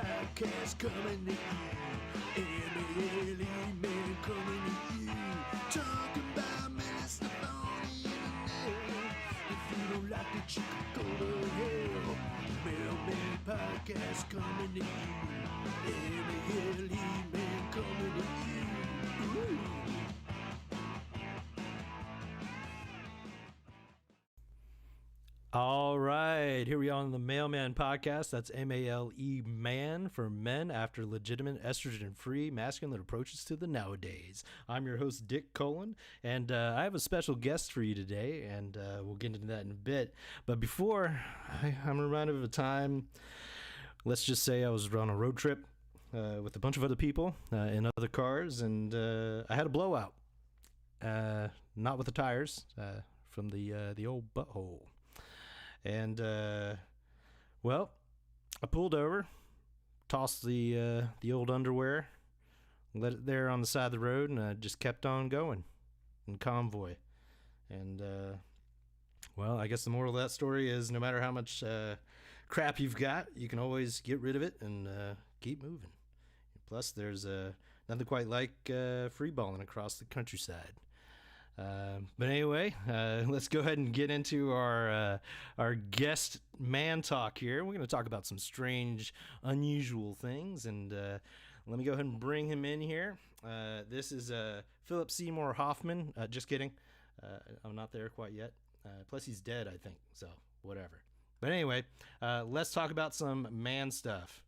podcast coming to you. Man coming to you. Talking about minutes on the internet. If you don't like it, you can go to hell. Mailman podcast coming to you. Man coming to you. Ooh. All right, here we are on the Mailman Podcast. That's M-A-L-E man for men after legitimate estrogen-free masculine approaches to the nowadays. I'm your host, Dick Colin, and I have a special guest for you today, and we'll get into that in a bit. But before, I'm reminded of a time, let's just say I was on a road trip with a bunch of other people in other cars, and I had a blowout. Not with the tires, from the old butthole. And, well, I pulled over, tossed the old underwear, let it there on the side of the road, and I just kept on going in convoy. And, well, I guess the moral of that story is no matter how much crap you've got, you can always get rid of it and keep moving. Plus, there's nothing quite like freeballing across the countryside. But anyway, let's go ahead and get into our guest man talk here. We're going to talk about some strange, unusual things, and let me go ahead and bring him in here. This is Philip Seymour Hoffman. Just kidding. I'm not there quite yet. Plus, he's dead, I think, so whatever. But anyway, let's talk about some man stuff.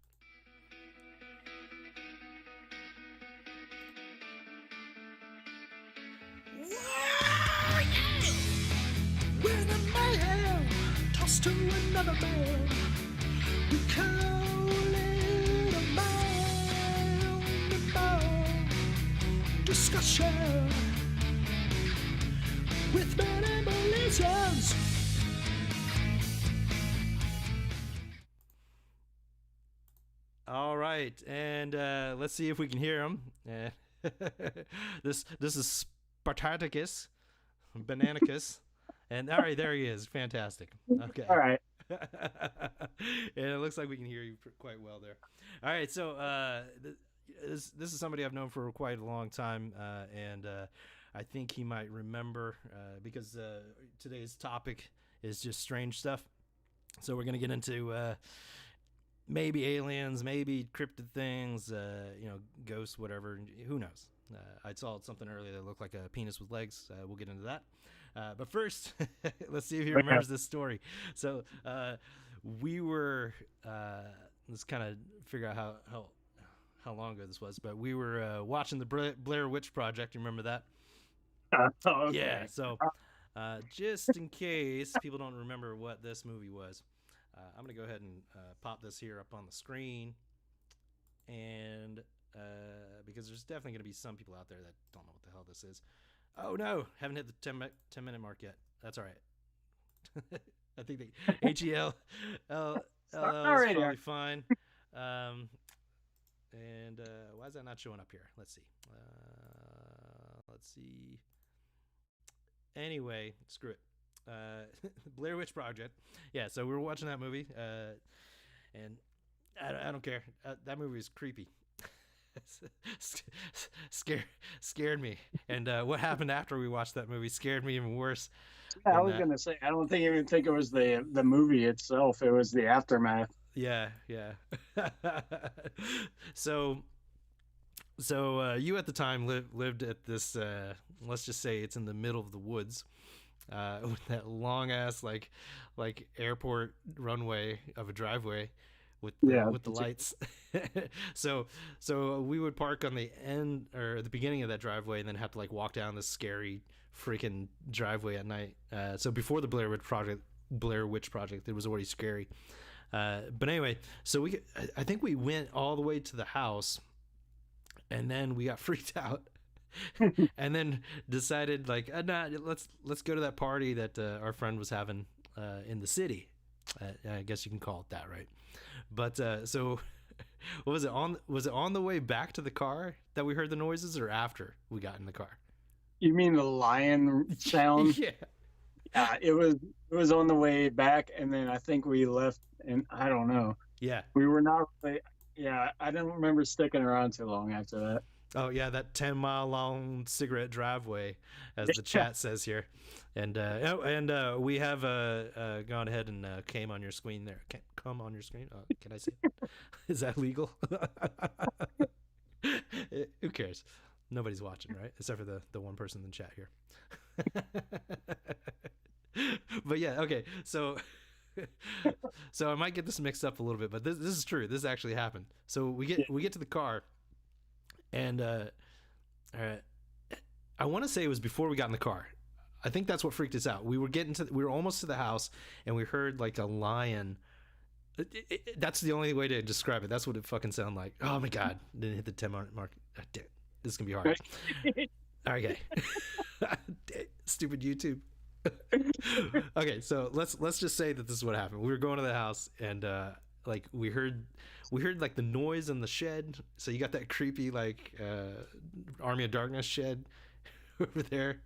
When a man tossed to another man, we call it a man discussion with many religions. All right, and let's see if we can hear him. This is Spartacus, Bananicus. And all right, there he is. Fantastic. Okay. All right. And it looks like we can hear you quite well there. All right, so this is somebody I've known for quite a long time, and I think he might remember because today's topic is just strange stuff. So we're gonna get into maybe aliens, maybe cryptid things, ghosts, whatever. Who knows? I saw something earlier that looked like a penis with legs. We'll get into that. But first, let's see if he remembers this story. So we were, let's kind of figure out how long ago this was, but we were watching the Blair Witch Project. You remember that? Okay. Yeah, so just in case people don't remember what this movie was, I'm going to go ahead and pop this here up on the screen. And because there's definitely going to be some people out there that don't know what the hell this is. Oh no, haven't hit the 10 minute mark yet. That's all right. I think the HEL is probably fine. And why is that not showing up here? Let's see. Anyway, screw it. Blair Witch Project. Yeah, so we were watching that movie, and I don't care. That movie is creepy. Scared me, and what happened after we watched that movie scared me even worse. I was gonna say, I don't even think it was the movie itself. It was the aftermath. Yeah. So you at the time lived at this let's just say it's in the middle of the woods, with that long ass like airport runway of a driveway with the lights. so we would park on the end or the beginning of that driveway and then have to like walk down this scary freaking driveway at night. So before the Blair Witch Project, it was already scary. But anyway, so I think we went all the way to the house, and then we got freaked out, and then decided like, nah, let's go to that party that our friend was having in the city. I guess you can call it that, right? But so, what was it on? Was it on the way back to the car that we heard the noises, or after we got in the car? You mean the lion sound? Yeah. Yeah, it was on the way back, and then I think we left, and I don't know. Yeah. We were not really. Yeah, I don't remember sticking around too long after that. Oh yeah, that 10-mile long cigarette driveway, as the Yeah. chat says here, and we have gone ahead and came on your screen there. Come on your screen. Can I say it? Is that legal? Who cares? Nobody's watching, right? Except for the one person in the chat here. But yeah, okay. So so I might get this mixed up a little bit, but this is true. This actually happened. So we get to the car, and uh, I want to say it was before we got in the car. I think that's what freaked us out. We were almost to the house, and we heard like a lion. That's the only way to describe it. That's what it fucking sounded like. Oh my god! Didn't hit the 10 mark. This is gonna be hard. Okay. Stupid YouTube. Okay, so let's just say that this is what happened. We were going to the house, and like we heard like the noise in the shed. So you got that creepy like Army of Darkness shed over there,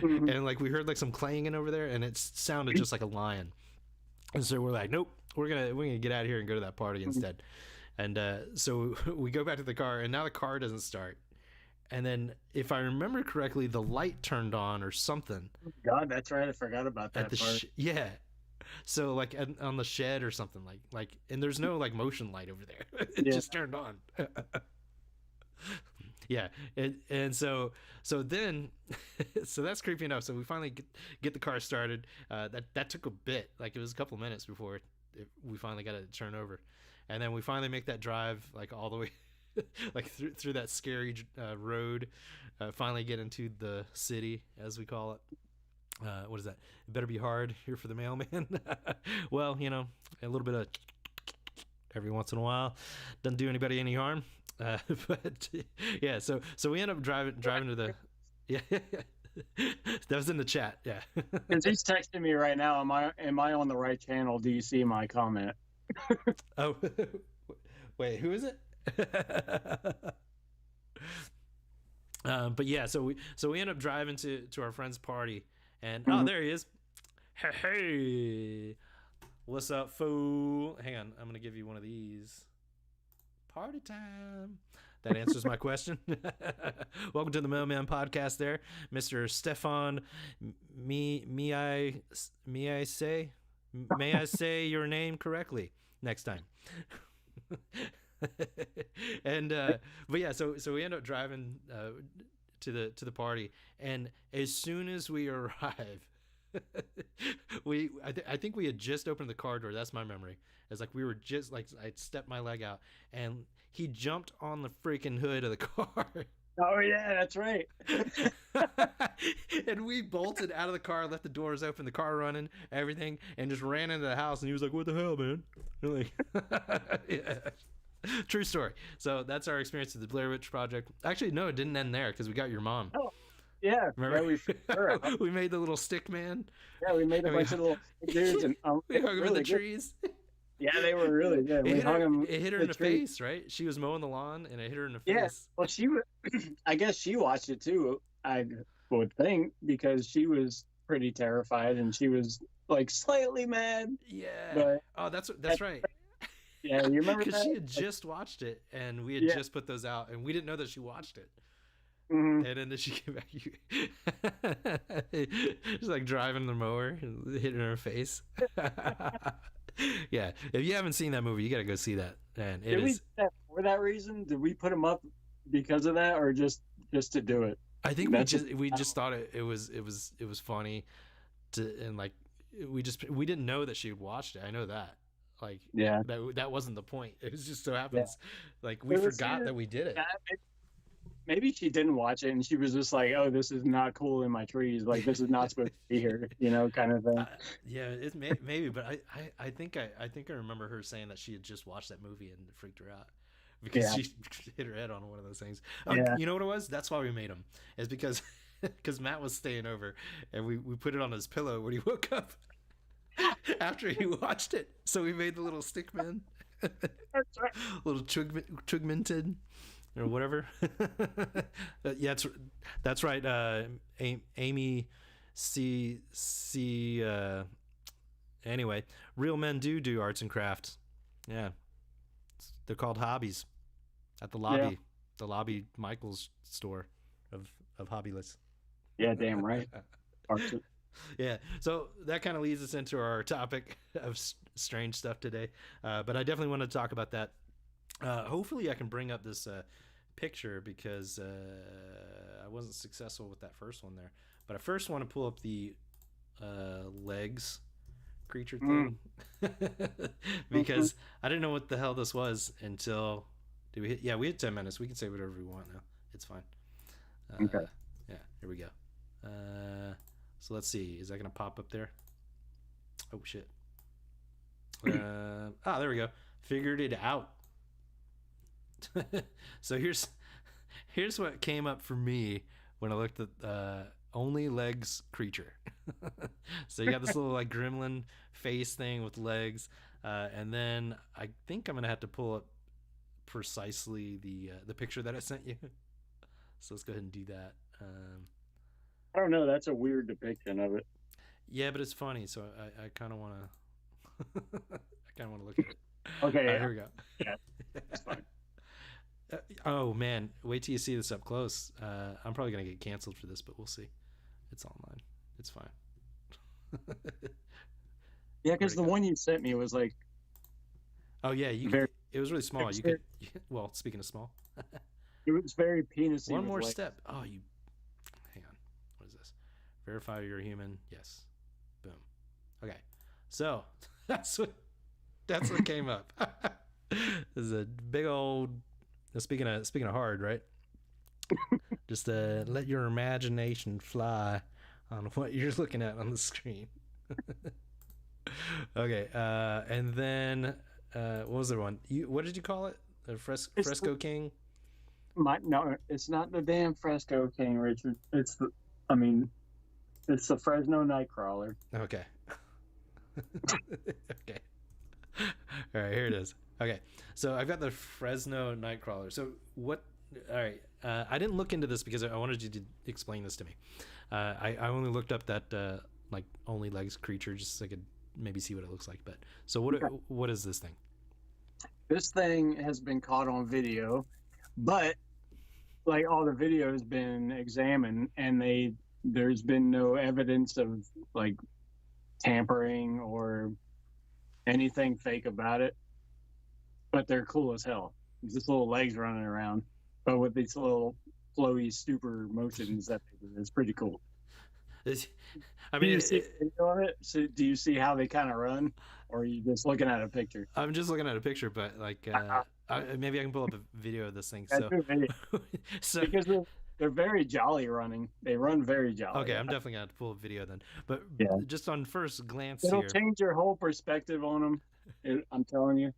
Mhm. and like we heard like some clanging over there, and it sounded just like a lion. And so we're like, nope, we're gonna get out of here and go to that party instead. And so we go back to the car, and now the car doesn't start. And then, if I remember correctly, the light turned on or something God, that's right. I forgot about at that the part. yeah. So like on the shed or something like, and there's no like motion light over there. It Yeah. just turned on. Yeah, and so then so that's creepy enough. So we finally get the car started. That took a bit. Like it was a couple minutes before we finally got it to turn over, and then we finally make that drive like all the way like through that scary road. Finally get into the city, as we call it. What is that? It better be hard here for the mailman. Well, you know, a little bit of every once in a while doesn't do anybody any harm. But yeah, so we end up driving to the yeah. That was in the chat. Yeah. Because he's texting me right now. Am I on the right channel? Do you see my comment? Oh, wait, who is it? But yeah, so we end up driving to our friend's party, and oh, Mhm. there he is. Hey, what's up, fool? Hang on, I'm gonna give you one of these. Party time. That answers my question. Welcome to the Mailman Podcast, there, Mr. Stefan. May I say your name correctly next time? And but yeah, so we end up driving to the party, and as soon as we arrive, I think we had just opened the car door. That's my memory. It's like we were just like I stepped my leg out, and he jumped on the freaking hood of the car. Oh yeah, that's right. And we bolted out of the car, left the doors open, the car running, everything, and just ran into the house. And he was like, "What the hell, man?" And like, yeah. True story. So that's our experience with the Blair Witch Project. Actually, no, it didn't end there because we got your mom. Oh yeah, Remember? yeah. We figured her out. We made the little stick man. Yeah, we made a And we, bunch of little dudes, and we they were hung him in really the good. trees. Yeah, they were really good. We hung them It hit her in the face, right? She was mowing the lawn, and it hit her in the Yeah, face. well, she was. I guess she watched it too. I would think because she was pretty terrified, and she was like slightly mad. Yeah. But Oh, that's right. yeah, you remember Because that? she had just watched it, and we had Yeah. just put those out, and we didn't know that she watched it. Mhm. And then she came back. She's like driving the mower, and hitting her face. Yeah, if you haven't seen that movie, you got to go see that. And it Did we is. do that for that reason? Did we put them up because of that, or just to do it? I think That's we just thought it was funny and like we didn't know that she had watched it. I know that. Like Yeah. that wasn't the point. It was just so Yeah. happens like we It was forgot either that we did it. that, maybe she didn't watch it, and she was just like, "Oh, this is not cool in my trees. Like this is not supposed to be here," kind of thing. Yeah, maybe, but I think I remember her saying that she had just watched that movie and it freaked her out because Yeah. she hit her head on one of those things. Yeah. You know what it was? That's why we made him. It's because Matt was staying over, and we put it on his pillow when he woke up after he watched it. So we made the little stick man, That's right. little Chugminted or whatever. Yeah, that's right. Amy C. Anyway, real men do arts and crafts. Yeah, They're called hobbies at the Yeah. lobby, the lobby Michael's store of Hobbyless. Yeah, damn right. Yeah, so that kind of leads us into our topic of strange stuff today. But I definitely want to talk about that. Hopefully, I can bring up this picture because I wasn't successful with that first one there. But I first want to pull up the legs creature thing because I didn't know what the hell this was until we hit 10 minutes. We can say whatever we want now. It's fine. Okay. Yeah, here we go. So let's see. Is that gonna pop up there? Oh shit. There we go. Figured it out. So here's what came up for me when I looked at only legs creature. So you got this little like gremlin face thing with legs, and then I think I'm gonna have to pull up precisely the picture that I sent you. So let's go ahead and do that. I don't know. That's a weird depiction of it. Yeah, but it's funny, so I kind of want to. I kind of want to look at it. Okay, here we go. Yeah, that's fine. Oh man, wait till you see this up close. I'm probably gonna get canceled for this, but we'll see. It's online. It's fine. Yeah, because the one you sent me was like. Oh yeah, it was really small. You could. Well, speaking of small. It was very penis-y. One more step. Oh, you. Hang on. What is this? Verify you're a human. Yes. Boom. Okay. So that's what came up. This is a big old. Speaking of hard, right? Just let your imagination fly on what you're looking at on the screen. Okay. And then what was the one? What did you call it? The Fresco King. No, it's not the damn Fresco King, Richard. It's the Fresno Nightcrawler. Okay. Okay. All right, here it is. Okay, so I've got the Fresno Nightcrawler. So what? All right, I didn't look into this because I wanted you to explain this to me. I only looked up that like only legs creature just so I could maybe see what it looks like. But so what is this thing? This thing has been caught on video, but like all the video has been examined, and there's been no evidence of like tampering or anything fake about it. But they're cool as hell. There's just little legs running around, but with these little flowy, super motions that they do. It's pretty cool. I mean, do you see video of it? So do you see how they kind of run, or are you just looking at a picture? I'm just looking at a picture, but like maybe I can pull up a video of this thing. So because they're very jolly running. They run very jolly. Okay, I'm definitely gonna have to pull a video then. But just on first glance, it'll change your whole perspective on them. I'm telling you.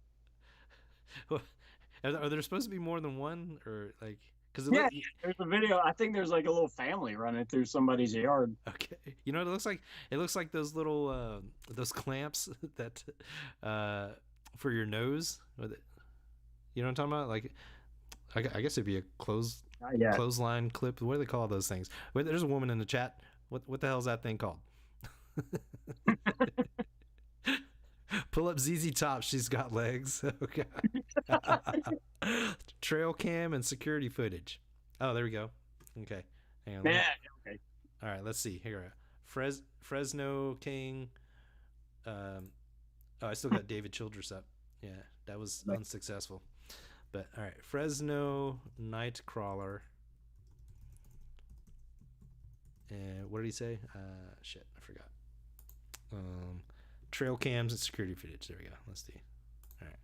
Are there supposed to be more than one, or like? Because there's a video. I think there's like a little family running through somebody's yard. Okay, you know what it looks like? It looks like those little those clamps that for your nose. You know what I'm talking about? Like, I guess it'd be a clothesline clip. What do they call those things? Wait, there's a woman in the chat. What the hell is that thing called? Pull up ZZ Top. She's got legs. Okay. Trail cam and security footage. Oh, there we go. Okay. Hang on. Yeah. Okay. All right. Let's see. Here. Fresno King. I still got David Childress up. Yeah, that was unsuccessful. But all right. Fresno Nightcrawler. And what did he say? Shit, I forgot. Trail cams and security footage. There we go. Let's see. All right.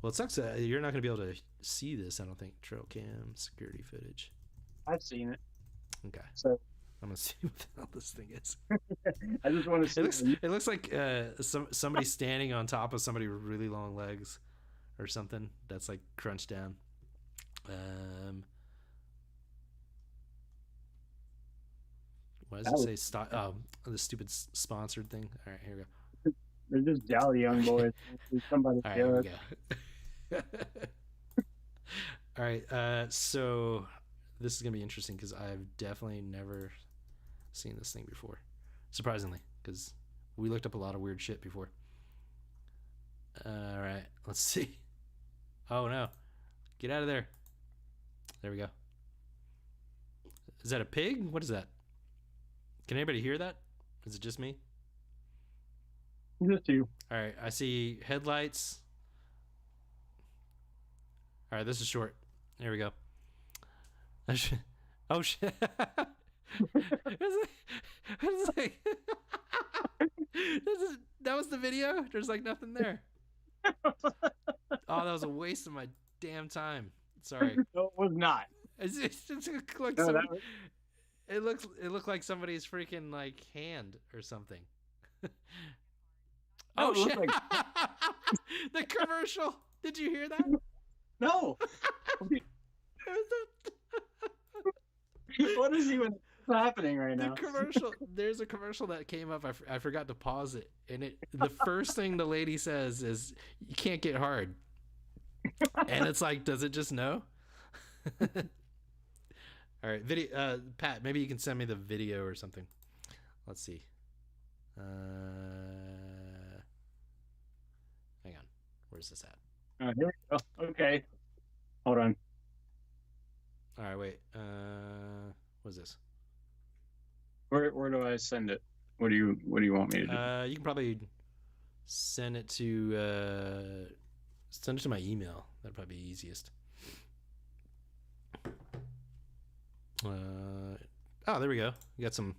Well, it sucks that you're not going to be able to see this, I don't think. Trail cam, security footage. I've seen it. Okay. So I'm going to see what the hell this thing is. I just want to see it looks like somebody standing on top of somebody with really long legs or something that's like crunched down. Why does it say the stupid sponsored thing? All right, here we go. They're just jolly young boys. Somebody. All right, here we go. All right, so this is gonna be interesting because I've definitely never seen this thing before. Surprisingly, because we looked up a lot of weird shit before. All right, right, let's see. Oh no, get out of there. There we go. Is that a pig? What is that? Can anybody hear that? Is it just me? Just you. All right, I see headlights. All right, this is short. There we go. Oh shit! That was the video. There's like nothing there. Oh, that was a waste of my damn time. Sorry. No, it was not. Like No, it looked like somebody's freaking like hand or something. No, Oh it looked shit! like- The commercial. Did you hear that? No. What is even happening right The now? commercial. There's a commercial that came up. I forgot to pause it, and the first thing the lady says is, "You can't get hard," and it's like, does it just know? All right, video. Pat, maybe you can send me the video or something. Let's see. Hang on. Where's this at? Here we go. Okay. Hold on. All right, wait. What's this? Where do I send it? What do you want me to do? You can probably send it to my email. That'd probably be easiest. Oh, there we go. You got some.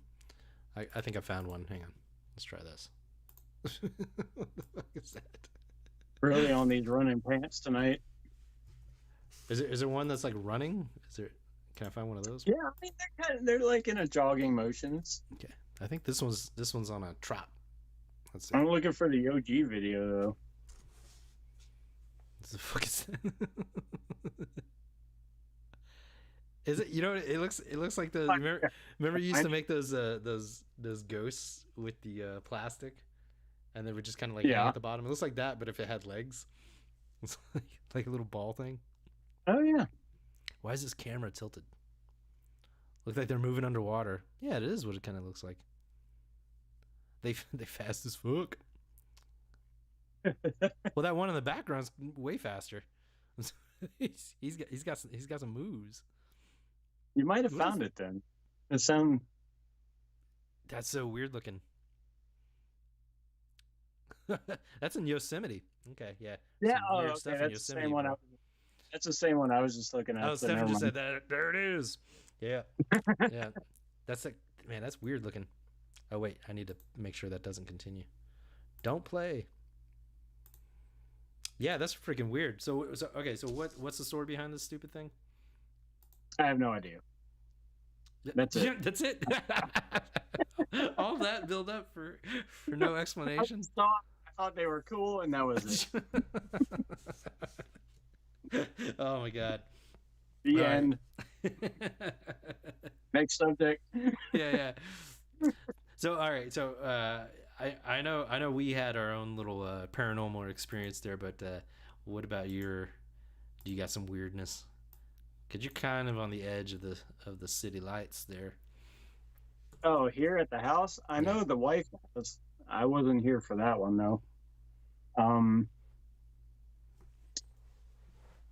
I think I found one. Hang on. Let's try this. What the fuck is that? Really on these running pants tonight? Is there one that's like running? Can I find one of those? Yeah, I mean they're like in a jogging motions. Okay. I think this one's on a trot. Let's see. I'm looking for the OG video though. What the fuck is that? Is it? You know, it looks like the. Remember you used to make those ghosts with the plastic, and they would just kind of like hang at the bottom. It looks like that, but if it had legs, it's like a little ball thing. Oh yeah. Why is this camera tilted? Looks like they're moving underwater. Yeah, it is what it kind of looks like. They fast as fuck. Well, that one in the background's way faster. he's got some moves. You might have found it then. It sound. That's so weird looking. That's in Yosemite. Okay, yeah. Yeah, Some weird stuff in that's the Yosemite, same one. bro. That's the same one I was just looking at. Oh, Stephen just said that. There it is. Yeah, yeah. That's like, man, that's weird looking. Oh wait, I need to make sure that doesn't continue. Don't play. Yeah, that's freaking weird. So okay, so what's the story behind this stupid thing? I have no idea. That's it. That's it. All that build up for no explanation. I thought they were cool, and that was it. Oh my god. The All end. right. Next subject. Yeah. So all right. So I know we had our own little paranormal experience there, but what about do you got some weirdness? Cause you're kind of on the edge of the city lights there. Oh, here at the house? I know the wife was. I wasn't here for that one though.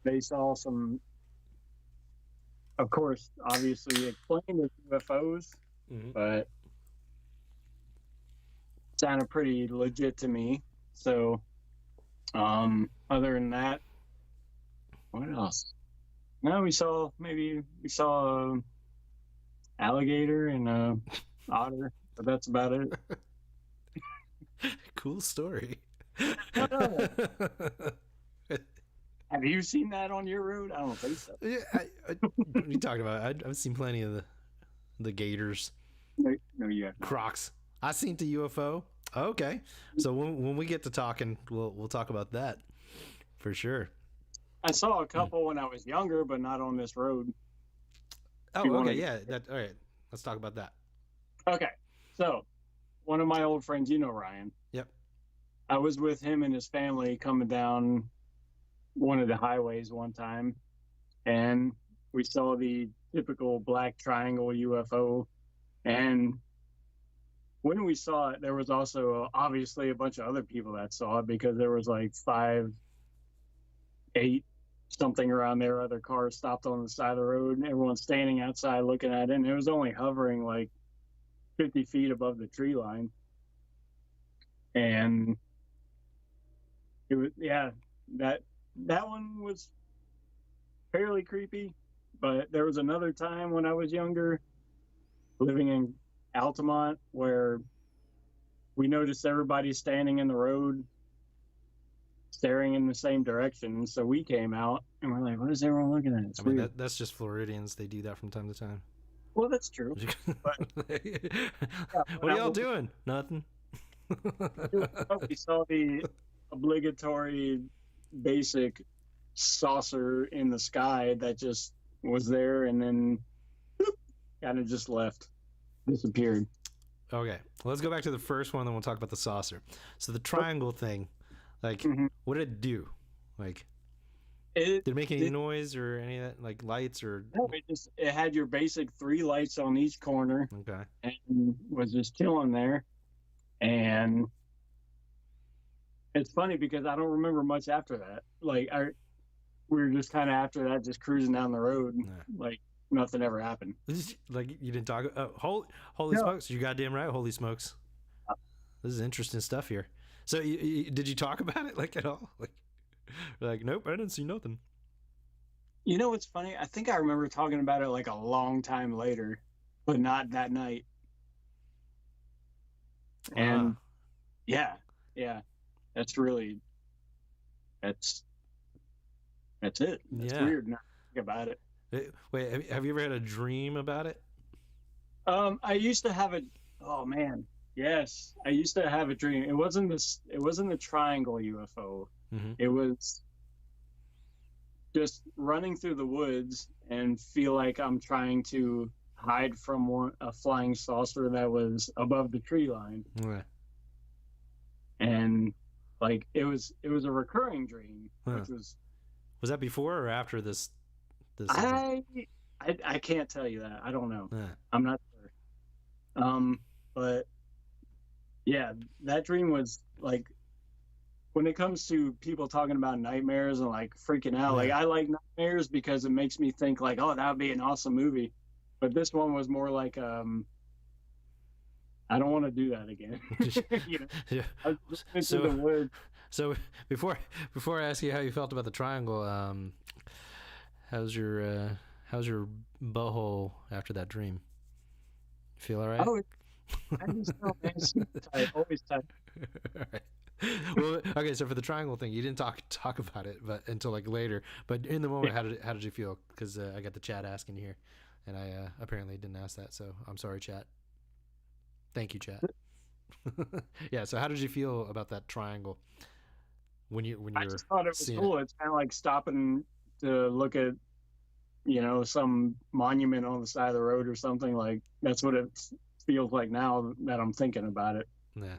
They saw some, of course, obviously explained as UFOs, but sounded pretty legit to me. So, other than that, what else? No, we saw alligator and otter, but that's about it. Cool story. Have you seen that on your road? I don't think so. Yeah, what are you talking about? I've seen plenty of the gators. No, you haven't. Crocs. I seen the UFO. Okay, so when we get to talking, we'll talk about that for sure. I saw a couple when I was younger, but not on this road. Oh, okay, yeah. All right. Let's talk about that. Okay, so one of my old friends, you know Ryan. Yep. I was with him and his family coming down one of the highways one time, and we saw the typical black triangle UFO. And when we saw it, there was also obviously a bunch of other people that saw it, because there was like 5 8, something around there. Other cars stopped on the side of the road, and everyone's standing outside looking at it. And it was only hovering like 50 feet above the tree line. And it was, yeah, that one was fairly creepy. But there was another time when I was younger, living in Altamont, where we noticed everybody standing in the road, staring in the same direction. So we came out and we're like, what is everyone looking at? It's weird. That's just Floridians. They do that from time to time. Well, that's true. But, what are y'all doing? Nothing. We saw the obligatory basic saucer in the sky that just was there and then kind of just left, disappeared. Okay, well, let's go back to the first one, then we'll talk about the saucer. So the triangle thing, like, what did it do? Like, did it make any noise or any of that, like lights or? No, it had your basic 3 lights on each corner. Okay. And was just chilling there. And it's funny because I don't remember much after that. Like, we were just kind of after that, just cruising down the road. Nah. Like, nothing ever happened. Like, you didn't talk. Holy smokes! You goddamn right. Holy smokes! This is interesting stuff here. So, did you talk about it like at all? Like, nope, I didn't see nothing. You know what's funny? I think I remember talking about it like a long time later, but not that night. And yeah, that's it. That's weird now to think about it. Wait, have you ever had a dream about it? I used to have yes, I used to have a dream. It wasn't the triangle UFO. Mm-hmm. It was just running through the woods and feel like I'm trying to hide from a flying saucer that was above the tree line. Yeah. And like it was a recurring dream, which was that before or after this I can't tell you that. I don't know. Yeah. I'm not sure. But yeah, that dream was like, when it comes to people talking about nightmares and like freaking out, like I like nightmares because it makes me think like, oh, that would be an awesome movie. But this one was more like, I don't want to do that again. You know? Yeah. I was into the woods. So before I ask you how you felt about the triangle, how's your butthole after that dream? Feel all right? Oh, I just felt tight, always tight. All right. Well, okay. So for the triangle thing, you didn't talk about it, but until like later. But in the moment, how did you feel? Because I got the chat asking here, and I apparently didn't ask that. So I'm sorry, chat. Thank you, chat. Yeah. So how did you feel about that triangle when you were? I just thought it was cool. It's kind of like stopping to look at, some monument on the side of the road or something. Like that's what it feels like now that I'm thinking about it. Yeah.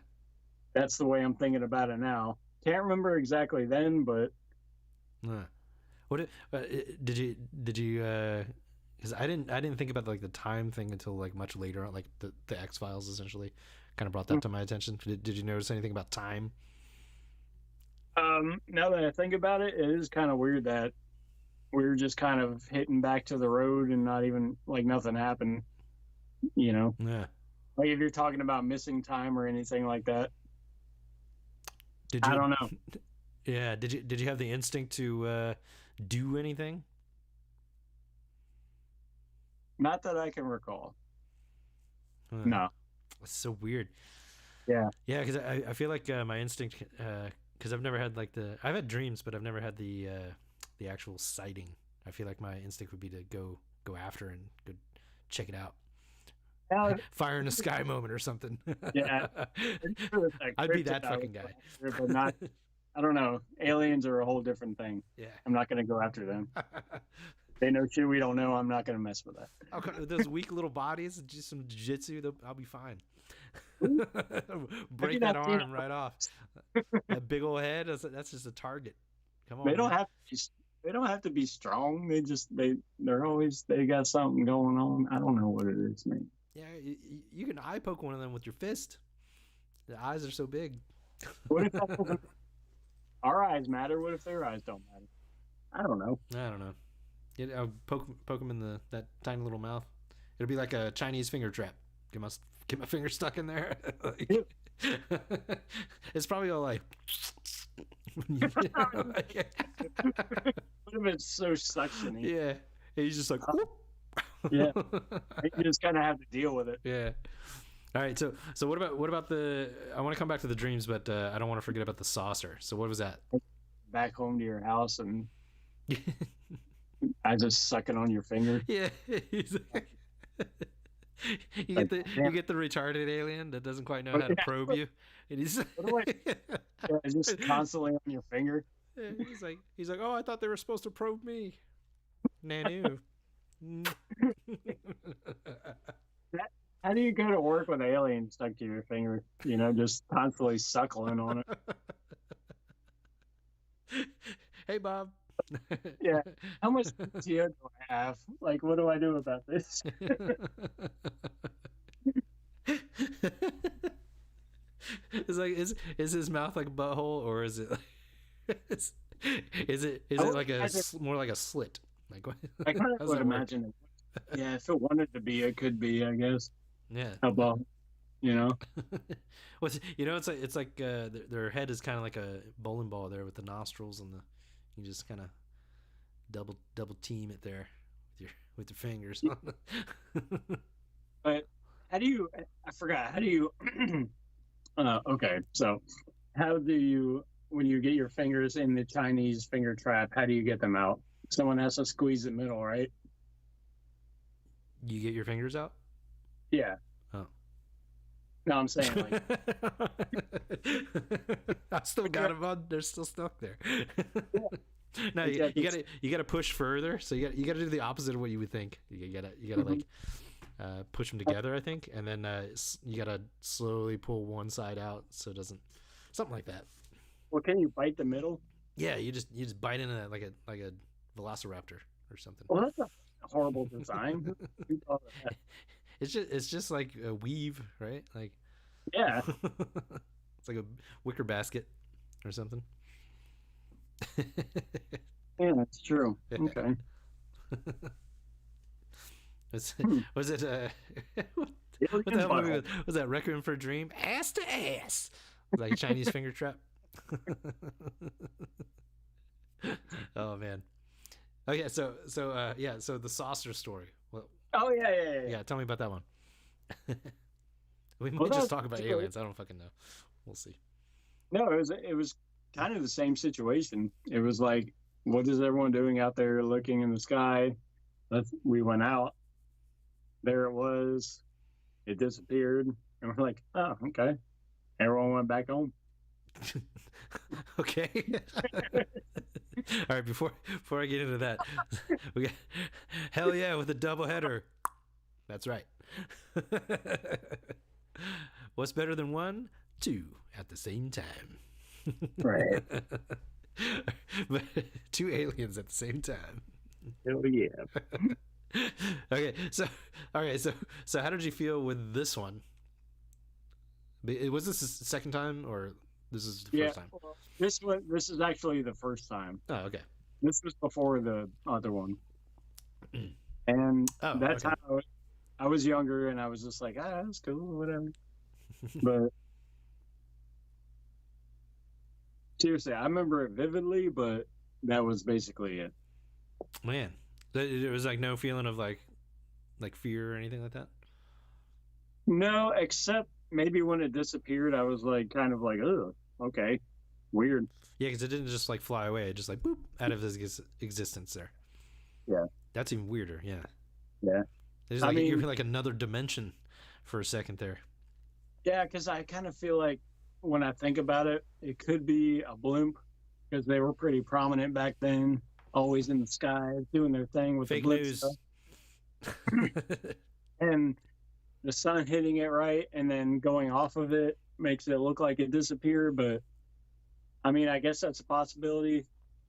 That's the way I'm thinking about it now. Can't remember exactly then, but what did you? Because I didn't think about like the time thing until like much later on, like the X-Files essentially kind of brought that to my attention. Did you notice anything about time? Now that I think about it, it is kind of weird that we were just kind of hitting back to the road and not even like nothing happened. Yeah. Like if you're talking about missing time or anything like that. I don't know. Yeah. Did you have the instinct to do anything? Not that I can recall. No. It's so weird. Yeah. Yeah, because I feel like my instinct, because I've never had I've had dreams, but I've never had the actual sighting. I feel like my instinct would be to go after and go check it out. Fire in the sky moment or something. Yeah. I'd be that fucking guy. But not, I don't know. Aliens are a whole different thing. Yeah. I'm not going to go after them. They know shit we don't know. I'm not going to mess with that. Okay, those weak little bodies, just some jiu-jitsu, I'll be fine. Break that arm right off. That big old head, that's just a target. Come on. They don't have to be strong. They got something going on. I don't know what it is, man. Yeah, you can eye poke one of them with your fist. The eyes are so big. What if our eyes matter? What if their eyes don't matter? I don't know. I don't know. I'll poke him in that tiny little mouth. It'll be like a Chinese finger trap. Get my finger stuck in there. Like, it's probably all like. What if it's so suctiony? Yeah, he's just like. Yeah, you just kind of have to deal with it. Yeah. All right. So what about the? I want to come back to the dreams, but I don't want to forget about the saucer. So what was that? Back home to your house and I just suck it on your finger. Yeah. You get the retarded alien that doesn't quite know how to probe you, and he's just constantly on your finger. He's like, oh, I thought they were supposed to probe me. Nanu. How do you go to work with aliens stuck to your finger? You know, just constantly suckling on it. Hey, Bob. Yeah. How much PTO do I have? Like, what do I do about this? It's like, is his mouth like a butthole, or is it like, is it like more like a slit? Like, I kind of would imagine it. Yeah, if it wanted to be, it could be, I guess. Yeah. About, you know. It's like their head is kind of like a bowling ball there with the nostrils and you just kind of double team it there with your fingers. But how do you? I forgot. How do you? Okay, so how do you, when you get your fingers in the Chinese finger trap? How do you get them out? Someone has to squeeze the middle, right? You get your fingers out? Yeah. Oh. No, I'm saying like I still got them on. They're still stuck there. Yeah. No, you gotta push further. So you gotta do the opposite of what you would think. You gotta like push them together, I think, and then you gotta slowly pull one side out so it doesn't, something like that. Well, can you bite the middle? Yeah, you just bite into that like a velociraptor or something. Well, that's a horrible design. It's just like a weave, right? Like, yeah, it's like a wicker basket or something. Yeah, that's true. Okay. Was it what the hell movie was that? Requiem for a Dream? Ass to ass, like Chinese finger trap. Oh man. Oh yeah. So the saucer story. Well, oh yeah. Tell me about that one. We might just talk about aliens. I don't fucking know. We'll see. No, it was kind of the same situation. It was like, what is everyone doing out there looking in the sky? We went out. There it was. It disappeared. And we're like, oh, okay. Everyone went back home. Okay. All right, before I get into that, we got hell yeah with a double header. That's right. What's better than 1, 2 at the same time? Right. But 2 aliens at the same time. Hell yeah. Okay, so how did you feel with this one? Was this the second time, or this is the first time? Well, this is actually the first time. Oh, okay. This was before the other one. And that time I was younger and I was just like, that's cool, whatever. But seriously, I remember it vividly, but that was basically it. Man, it was like no feeling of like fear or anything like that? No, except maybe when it disappeared, I was like, kind of like, oh, okay, weird. Yeah, because it didn't just like fly away; it just like boop out of his existence there. Yeah, that's even weirder. Yeah, yeah. There's like you're like another dimension for a second there. Yeah, because I kind of feel like when I think about it, it could be a blimp because they were pretty prominent back then, always in the sky doing their thing with fake the news. And the sun hitting it right and then going off of it makes it look like it disappeared. But I mean, I guess that's a possibility,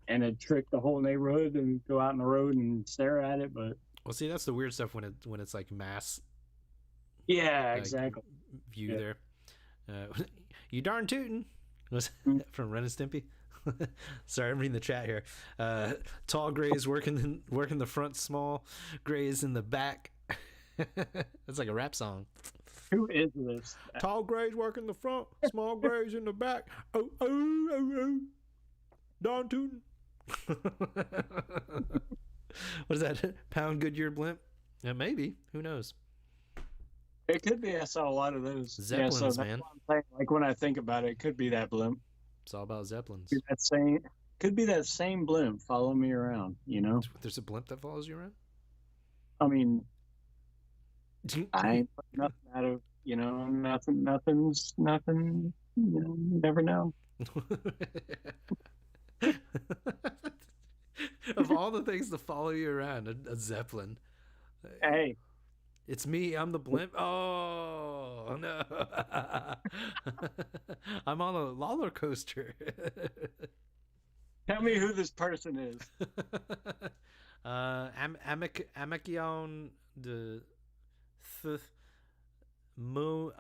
and it tricked the whole neighborhood and go out in the road and stare at it. But well, see, that's the weird stuff when it's like mass. Yeah, exactly. View there. You darn tootin' was from Ren and Stimpy. Sorry, I'm reading the chat here. Tall grays working the front, small grays in the back. That's like a rap song. Who is this? Tall grays working the front, small grays in the back. Oh, oh, oh, oh. Don Tootin. What is that? Pound Goodyear blimp? Yeah, maybe. Who knows? It could be. I saw a lot of those. Zeppelins, yeah, so man. I'm saying, like when I think about it, it could be that blimp. It's all about Zeppelins. Could be that same blimp. Follow me around. You know. There's a blimp that follows you around. I mean, I ain't put nothing out of nothing's nothing. You know, you never know. Of all the things to follow you around, a Zeppelin. Hey, it's me. I'm the blimp. Oh no! I'm on a roller coaster. tell me who this person is. Amakion de Moon.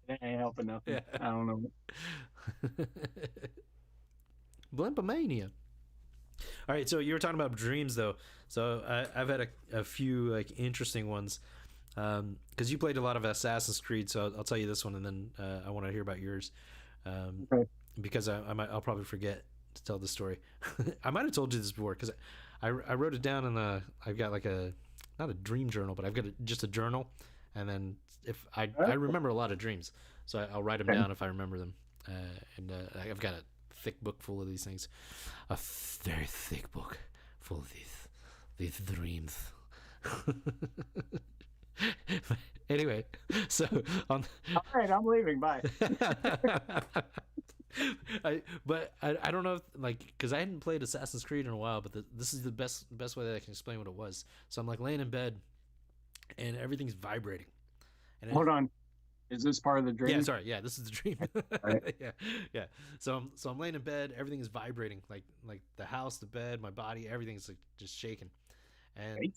That ain't helping nothing. Yeah. I don't know. Blimpomania. All right, so you were talking about dreams, though. So I've had a few like interesting ones, because you played a lot of Assassin's Creed. So I'll tell you this one, and then I want to hear about yours, Okay. because I'll probably forget to tell the story. I might have told you this before, because I wrote it down in I've got like not a dream journal, but I've got just a journal, and then if I remember a lot of dreams, so I'll write them down if I remember them, and I've got a thick book full of these things, very thick book full of these dreams. Anyway, so all right, I'm leaving. Bye. I don't know if, like, because I hadn't played Assassin's Creed in a while, but this is the best way that I can explain what it was. So I'm like laying in bed, and everything's vibrating. And Hold on, is this part of the dream? Yeah, sorry. Yeah, this is the dream. Right. yeah. So I'm laying in bed. Everything is vibrating, like the house, the bed, my body, everything's like just shaking. And Right.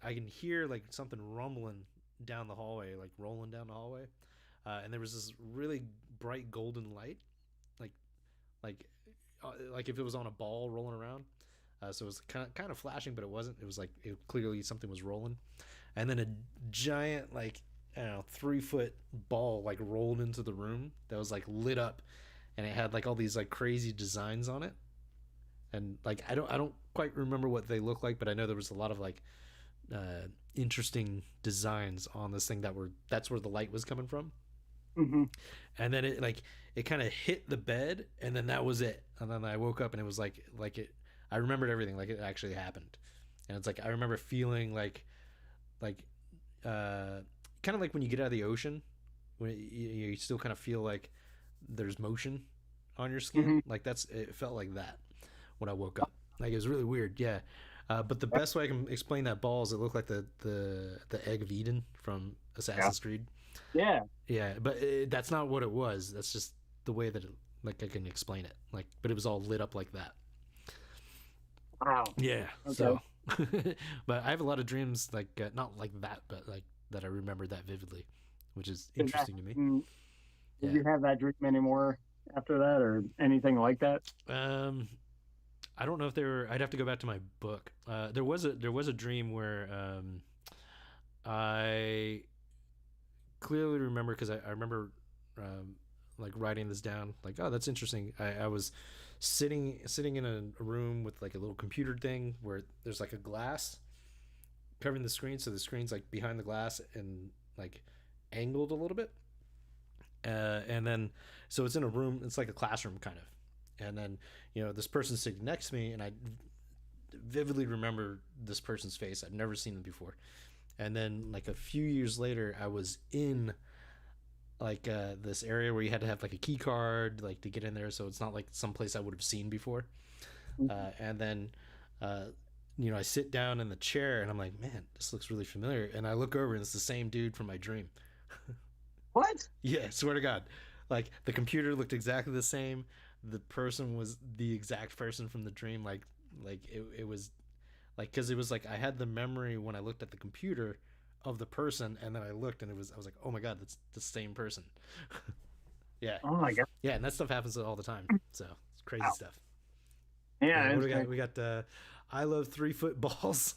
I can hear like something rumbling down the hallway, like rolling down the hallway. And there was this really bright golden light, like if it was on a ball rolling around. So it was kind of flashing, but it wasn't. It was like clearly something was rolling. And then a giant, like, I don't know, 3-foot ball like rolled into the room that was like lit up, and it had like all these like crazy designs on it. And like I don't quite remember what they look like, but I know there was a lot of like interesting designs on this thing that's where the light was coming from. Mm-hmm. And then it kind of hit the bed, and then that was it. And then I woke up, and it was like it. I remembered everything like it actually happened, and it's like I remember feeling like kind of like when you get out of the ocean, when you still kind of feel like there's motion on your skin. Mm-hmm. Like it felt like that when I woke up. Like it was really weird. Yeah. But the best way I can explain that ball is it looked like the egg of Eden from Assassin's Creed. Yeah. Yeah, but that's not what it was. That's just the way that like I can explain it. Like, but it was all lit up like that. Wow. Yeah. Okay. So, but I have a lot of dreams like not like that, but like that I remember that vividly, which is interesting to me. Did you have that dream anymore after that, or anything like that? I don't know if there were. I'd have to go back to my book. There was a dream where I clearly remember, because I remember like writing this down. Like, oh, that's interesting. I was sitting in a room with like a little computer thing where there's like a glass covering the screen, so the screen's like behind the glass and like angled a little bit. And then so it's in a room. It's like a classroom kind of. And then, this person's sitting next to me, and I vividly remember this person's face. I've never seen them before. And then, like a few years later, I was in like this area where you had to have like a key card, like to get in there. So it's not like some place I would have seen before. And then, I sit down in the chair, and I'm like, man, this looks really familiar. And I look over, and it's the same dude from my dream. What? Yeah, swear to God. Like the computer looked exactly the same. The person was the exact person from the dream. Like it was like, because it was like I had the memory when I looked at the computer of the person, and then I looked, and I was like, oh my God, that's the same person. Yeah. Oh my god. Yeah, and that stuff happens all the time. So it's crazy Wow. stuff. Yeah. What do It's we got? crazy. We got I love 3-foot balls.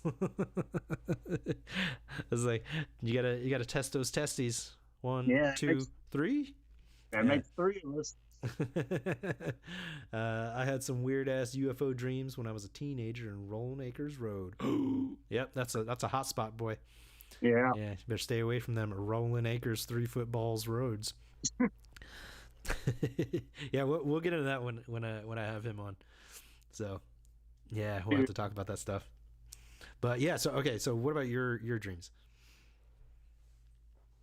It's like you gotta test those testes. One, Yeah. two, three. That Yeah. makes three of us. I had some weird ass UFO dreams when I was a teenager in Rolling Acres Road. Yep, that's a hot spot, boy. Yeah. Yeah, you better stay away from them Rolling Acres 3-foot balls roads. Yeah, we'll get into that when I have him on. So yeah, we'll have to talk about that stuff. But yeah, so okay, so what about your dreams?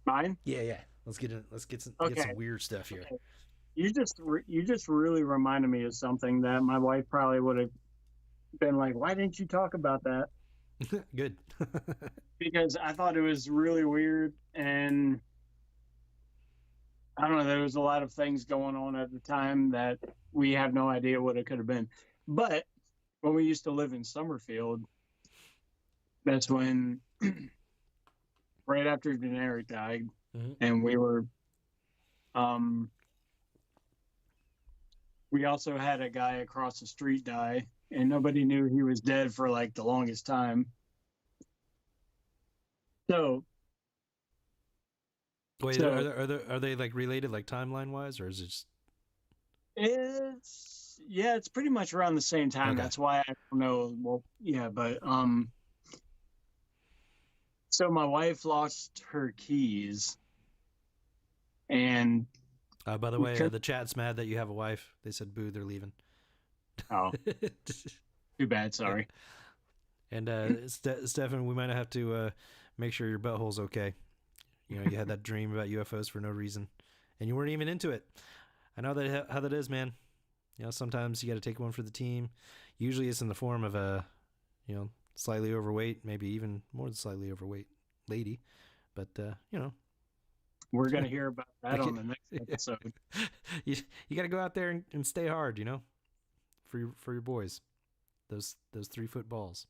Mine. Yeah. Let's get some Okay. weird stuff here. Okay. You just really reminded me of something that my wife probably would have been like, "Why didn't you talk about that?" Good. Because I thought it was really weird, and I don't know. There was a lot of things going on at the time that we have no idea what it could have been. But when we used to live in Summerfield, that's when right after Generic died, Mhm. and we also had a guy across the street die, and nobody knew he was dead for like the longest time. So, Wait, so are they like related, like timeline wise, or is it just it's pretty much around the same time. okay? That's why I don't know. Well, yeah, but so my wife lost her keys, and By the we way, couldn't. the chat's mad that you have a wife. They said, "Boo, they're leaving." Oh, too bad. Sorry. And Stefan, we might have to make sure your butthole's okay. You know, you had that dream about UFOs for no reason, and you weren't even into it. I know that how that is, man. You know, sometimes you got to take one for the team. Usually, it's in the form of a, slightly overweight, maybe even more than slightly overweight lady. But We're gonna hear about that on the next yeah. episode. you got to go out there and stay hard, for your boys, those 3-foot balls.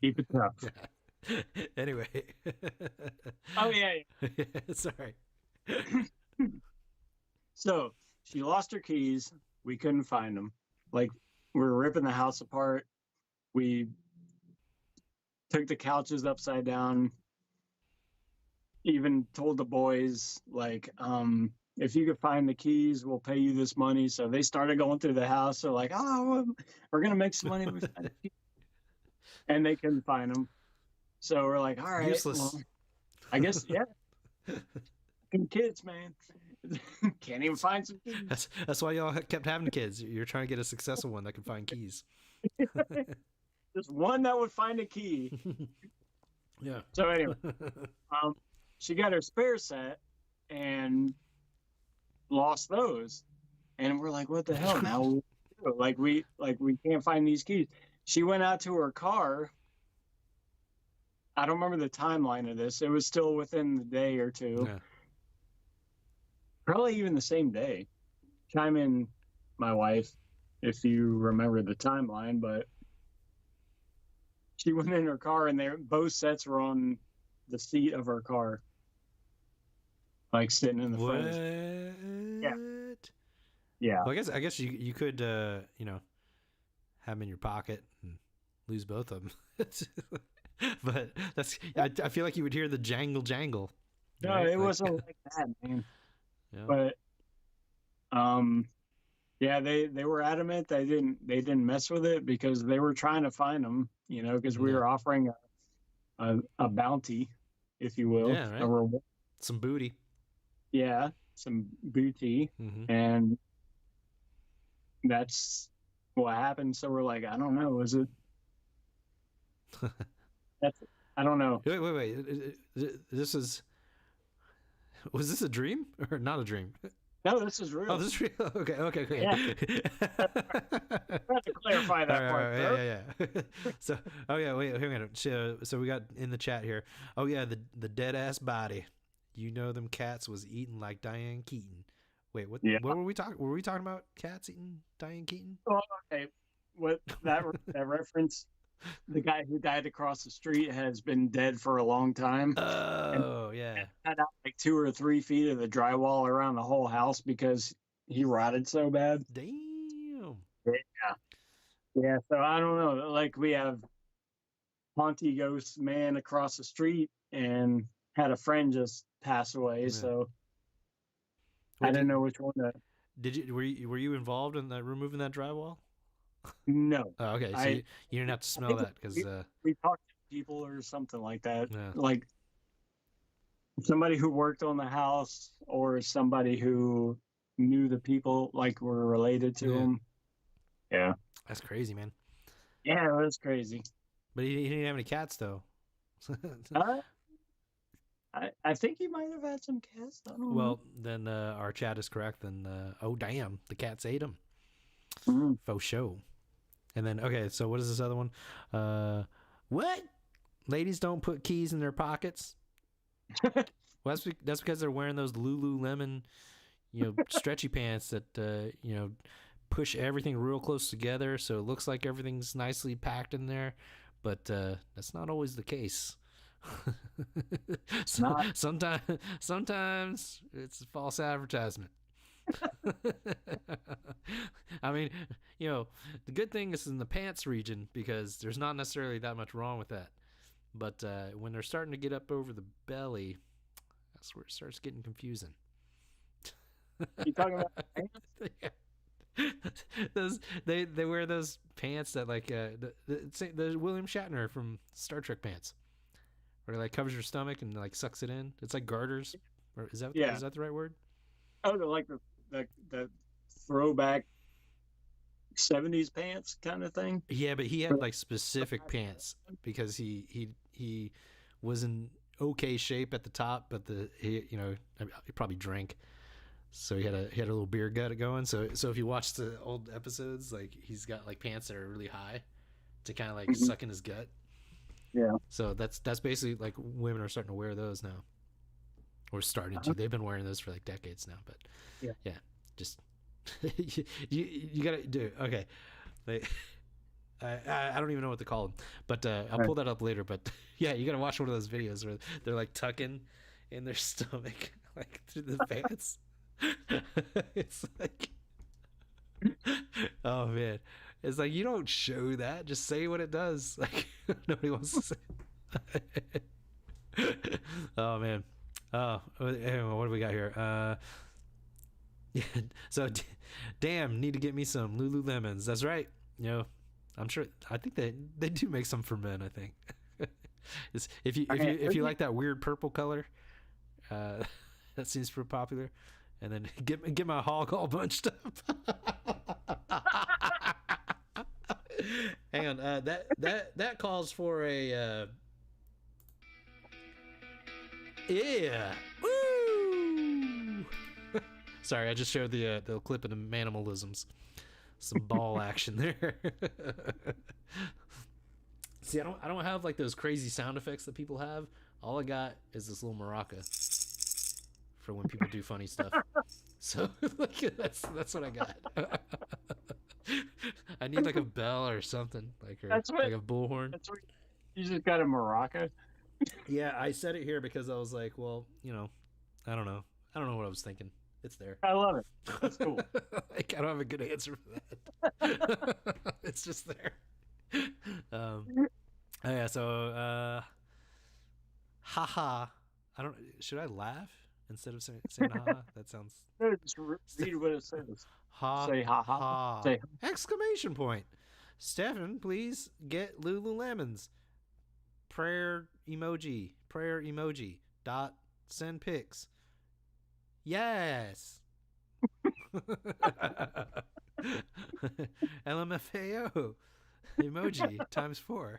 Keep it tough. Yeah. Anyway. Oh yeah. Sorry. So she lost her keys. We couldn't find them. Like we were ripping the house apart. We took the couches upside down. Even told the boys like, if you could find the keys, we'll pay you this money. So they started going through the house. They're like, oh, we're gonna make some money. We find the keys. And they couldn't find them. So we're like, all right, Useless. well, I guess yeah. Fucking kids, man. Can't even find some keys. That's why y'all kept having kids. You're trying to get a successful one that can find keys. Just one that would find a key. Yeah. So anyway, she got her spare set and lost those, and we're like, what the hell now? Like we can't find these keys. She went out to her car. I don't remember the timeline of this. It was still within the day or two. Yeah. Probably even the same day. Chime in, my wife, if you remember the timeline, but she went in her car and both sets were on the seat of her car. Like sitting in the What? front. Yeah. Well, I guess you could have them in your pocket and lose both of them. But I feel like you would hear the jangle. No, right? it wasn't like that, man. Yeah. But yeah, they were adamant they didn't mess with it because they were trying to find them, because we were offering a bounty, if you will. Yeah, right. A reward. Some booty. Yeah, some booty. Mm-hmm. And that's what happened. So we're like, I don't know, is it? I don't know. Wait. Was this a dream or not a dream? No, this is real. Oh, this is real. Okay. Yeah. I have to clarify that part. Right, yeah. So, wait, hang on. So we got in the chat here. Oh yeah, the dead ass body. You know them cats was eating like Diane Keaton. Wait, what? Yeah. What were we talking? Were we talking about cats eating Diane Keaton? Oh, okay. What that reference? the guy who died across the street has been dead for a long time, and Oh yeah. cut out like 2 or 3 feet of the drywall around the whole house because he rotted so bad. Damn. Yeah, yeah. So I don't know. Like we have haunty ghost man across the street, and had a friend just pass away. Yeah. So I Wait, didn't know which one to. did you were you involved in that removing that drywall? No, Oh, okay. So I you didn't have to I smell think that because we talked to people or something like that. yeah. Like somebody who worked on the house or somebody who knew the people, like were related to Yeah. them. Yeah. That's crazy, man. Yeah, it was crazy. But he didn't have any cats though. Uh, I think he might have had some cats. I don't know. Well, then our chat is correct. Then oh damn, the cats ate him. Mhm. Faux show. And then okay, so what is this other one? What? Ladies don't put keys in their pockets. Well, that's because they're wearing those Lululemon, stretchy pants that push everything real close together, so it looks like everything's nicely packed in there. But that's not always the case. Sometimes it's a false advertisement. I mean, the good thing is in the pants region because there's not necessarily that much wrong with that. But when they're starting to get up over the belly, that's where it starts getting confusing. You talking about pants? They wear those pants that like the William Shatner from Star Trek pants, where it like covers your stomach and like sucks it in. It's like garters, or is that Yeah. is that the right word? Oh, they're like the throwback 70s pants kind of thing. Yeah, but he had like specific pants because he was in okay shape at the top, but he probably drank, so he had a little beer gut going. So if you watch the old episodes, like he's got like pants that are really high to kind of like suck in his gut. Yeah. So that's basically like women are starting to wear those now, or starting to. They've been wearing those for like decades now, but yeah, just you gotta do it. Okay. I don't even know what to call them, but I'll pull that up later. But yeah, you gotta watch one of those videos where they're like tucking in their stomach like through the pants. It's like, oh man, it's like you don't show that. Just say what it does. Like nobody wants to say. Oh man. Oh, anyway, what do we got here? Yeah, so damn, need to get me some Lululemons. That's right. I'm sure. I think they do make some for men. I think. If you like that weird purple color, that seems pretty popular. And then get my hog all bunched up. Hang on. That calls for a. Yeah. Woo! Sorry, I just showed the clip of the manimalisms. Some ball action there. See, I don't have like those crazy sound effects that people have. All I got is this little maraca for when people do funny stuff. So like, that's what I got. I need like a bell or something, like like a bullhorn. That's what you just got a maraca. Yeah, I said it here because I was like, well, I don't know what I was thinking. It's there. I love it. That's cool. Like, I don't have a good answer for that. It's just there. Yeah. So, haha. Should I laugh instead of saying haha? That sounds. No, just read what it says. Ha. Say ha ha. Ha. Say Exclamation point. Stefan, please get Lululemons. Prayer emoji. Dot. Send pics. Yes. LMFAO emoji ×4.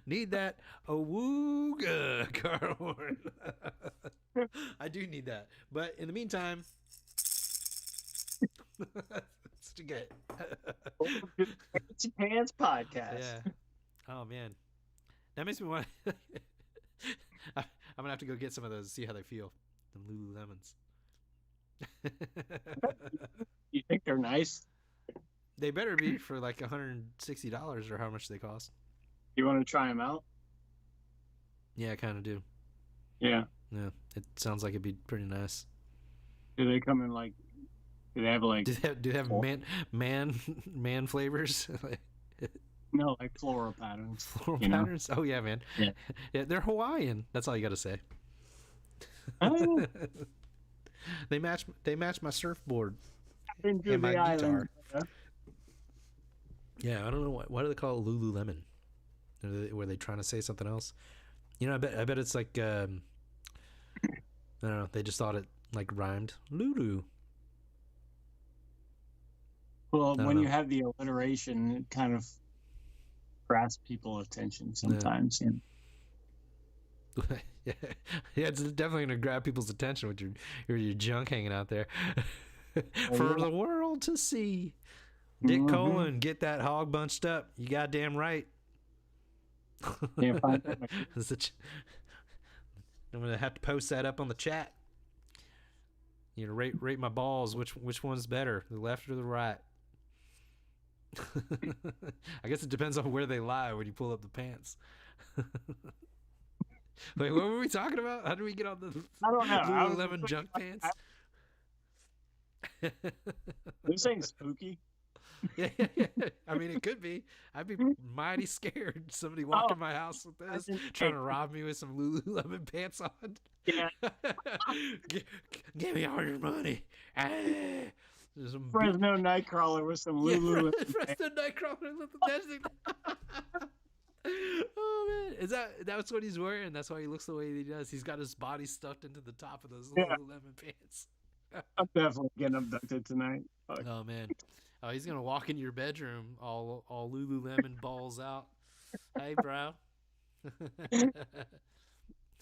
Need that awooga car horn. I do need that, but in the meantime, it's to get Fancy Pants podcast. Yeah. Oh man, that makes me want. I'm gonna have to go get some of those. See how they feel. The Lululemons. You think they're nice? They better be for like $160 or how much they cost. You want to try them out? Yeah, I kind of do. Yeah. Yeah, it sounds like it'd be pretty nice. Do they come in like? Do they have like? Do they have Floral? man flavors? No, like floral patterns. Floral You know? patterns? Oh yeah, man. Yeah. Yeah, they're Hawaiian. That's all you got to say. Oh, They match my surfboard into and my the island. guitar. Yeah, I don't know why do they call it Lululemon? Were they trying to say something else? You know, I bet it's like I don't know. They just thought it like rhymed. Lulu. Well, I don't when know. you have the alliteration, it kind of grasps people's attention Yeah. sometimes. Yeah, it's definitely gonna grab people's attention with your junk hanging out there for the world to see. Dick Mm-hmm. Colin, get that hog bunched up. You goddamn right. Can't find that. I'm gonna have to post that up on the chat. You know, rate my balls. Which one's better, the left or the right? I guess it depends on where they lie when you pull up the pants. Wait, what were we talking about? How did we get on the I don't know. Lululemon junk pants? This ain't spooky. Yeah. I mean, it could be. I'd be mighty scared. Somebody walked in my house with this, trying to rob me with some Lululemon pants on. Yeah. Give me all your money. Some Fresno Nightcrawler with some Lululemon. Fresno Nightcrawler with the best. Oh man, is that's what he's wearing? That's why he looks the way he does. He's got his body stuffed into the top of those Lululemon pants. I'm definitely getting abducted tonight. Fuck. Oh man, oh he's gonna walk into your bedroom all Lululemon balls out. Hey bro.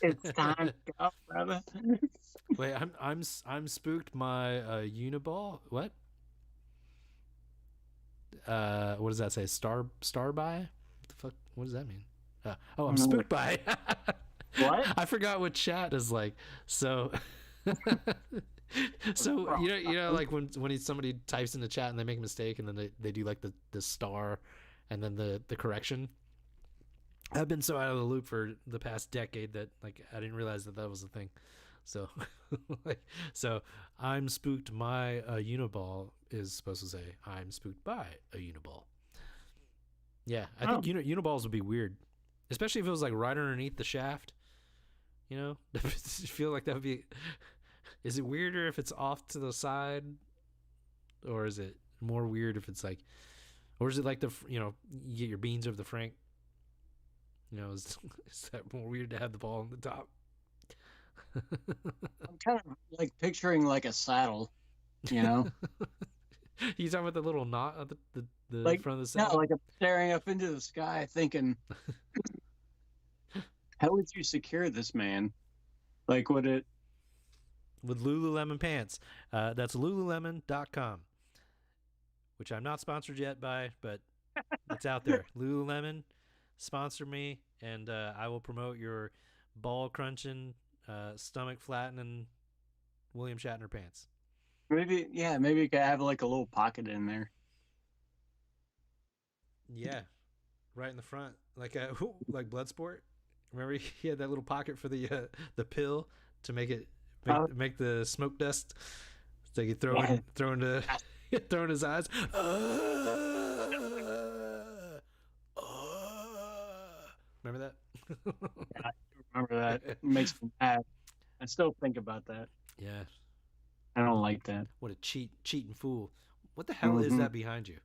It's time to go, brother. Wait, I'm spooked. My Uniball. What? What does that say? Star by? What the fuck? What does that mean? I'm spooked by. What? I forgot what chat is like. So, so you know, like when somebody types in the chat and they make a mistake and then they do like the star, and then the correction. I've been so out of the loop for the past decade that like I didn't realize that was a thing. So, so I'm spooked. My Uniball is supposed to say I'm spooked by a Uniball. Yeah, I think Uniballs would be weird, especially if it was like right underneath the shaft. You know, I feel like that would be. Is it weirder if it's off to the side, or is it more weird if it's like, or is it like you get your beans over the frank? You know, is that more weird to have the ball on the top? I'm kind of like picturing like a saddle, you know? You talking about the little knot at the like, front of the saddle? Yeah, like I'm staring up into the sky thinking, how would you secure this, man? Like, would it? With Lululemon pants. That's Lululemon.com, which I'm not sponsored yet by, but it's out there. Lululemon, sponsor me, and I will promote your ball crunching, stomach flattening William Shatner pants. Maybe you could have like a little pocket in there. Yeah, right in the front, like like Bloodsport. Remember he had that little pocket for the pill to make the smoke dust. So he could throw into his eyes. Remember that? Yeah, I remember that. It makes me mad. I still think about that. Yeah. I don't like that. What a cheating fool. What the hell is that behind you?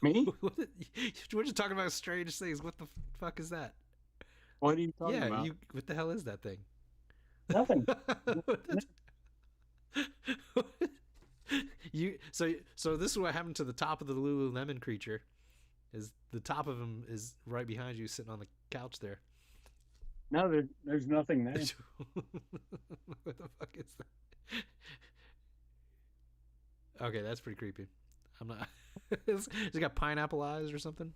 Me? We're just talking about strange things. What the fuck is that? What are you talking about? What the hell is that thing? Nothing. So this is what happened to the top of the Lululemon creature. Is the top of him is right behind you, sitting on the couch there. No, there's nothing there. What the fuck is that? Okay, that's pretty creepy. I'm not. Has he got pineapple eyes or something?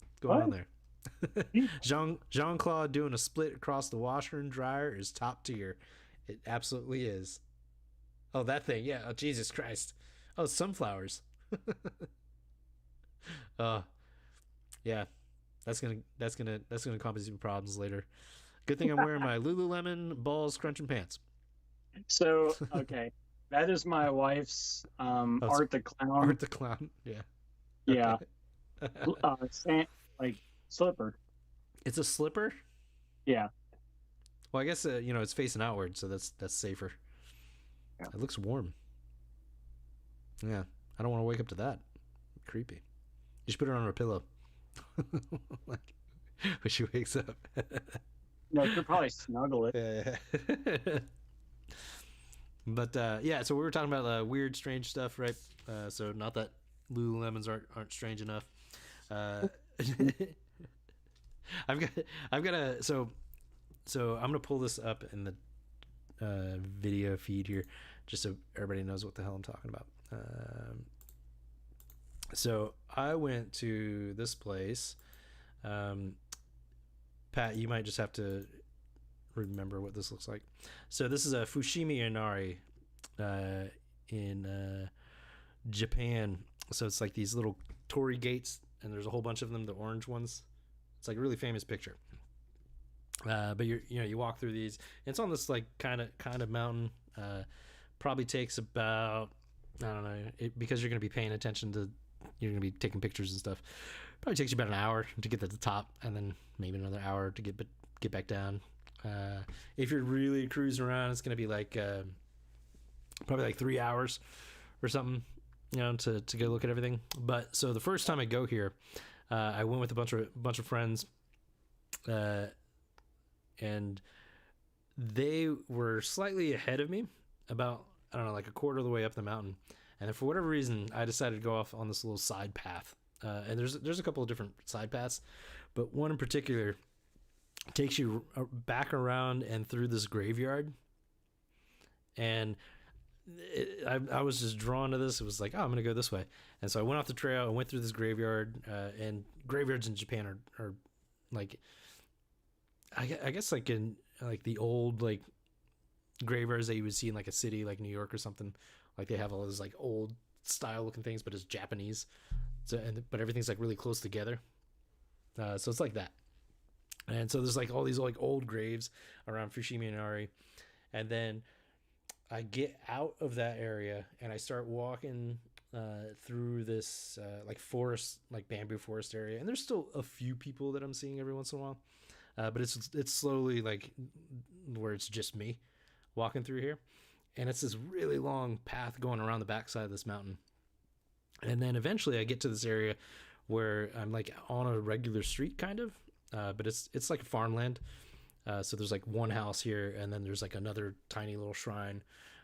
What's going on there? Jean-Claude doing a split across the washer and dryer is top tier. It absolutely is. Oh, that thing. Yeah. Oh, Jesus Christ. Oh, sunflowers. Yeah. That's gonna cause you problems later. Good thing I'm wearing my Lululemon balls crunching pants. So, okay, that is my wife's Oh, it's Art the Clown. Art the Clown. Yeah. Okay. Yeah, sand, like slipper. It's a slipper. Yeah, Well, I guess it's facing outward, so that's safer. yeah. It looks warm. Yeah, I don't want to wake up to that. Creepy. You should put it on her pillow. Like when she wakes up. No, she'll probably snuggle it. Yeah. But yeah, so we were talking about weird, strange stuff, right? So not that Lululemons aren't strange enough. I've got I've got a so I'm gonna pull this up in the video feed here, just so everybody knows what the hell I'm talking about. So I went to this place. Pat, you might just have to remember what this looks like. So this is a Fushimi Inari in Japan. So it's like these little torii gates, and there's a whole bunch of them, the orange ones. It's like a really famous picture. But you walk through these. And it's on this like kind of mountain. Probably takes about, I don't know, because you're going to be paying attention to, you're going to be taking pictures and stuff. Probably takes you about an hour to get to the top, and then maybe another hour to get back down. If you're really cruising around, it's going to be like probably like 3 hours or something, to go look at everything. But so the first time I go here, I went with a bunch of friends, and they were slightly ahead of me, about, I don't know, like a quarter of the way up the mountain. And then for whatever reason, I decided to go off on this little side path. And there's a couple of different side paths, but one in particular takes you back around and through this graveyard. And I was just drawn to this. It was like, oh, I'm going to go this way. And so I went off the trail and went through this graveyard. And graveyards in Japan are like, I guess like in like the old like graveyards that you would see in like a city like New York or something. Like they have all those like old style looking things, but it's Japanese. So but everything's like really close together. So it's like that. And so there's like all these like old graves around Fushimi Inari. And then I get out of that area and I start walking through this like forest, like bamboo forest area. And there's still a few people that I'm seeing every once in a while. But it's slowly like where it's just me walking through here. And it's this really long path going around the backside of this mountain. And then eventually I get to this area where I'm like on a regular street kind of, but it's like a farmland. So there's like one house here, and then there's like another tiny little shrine.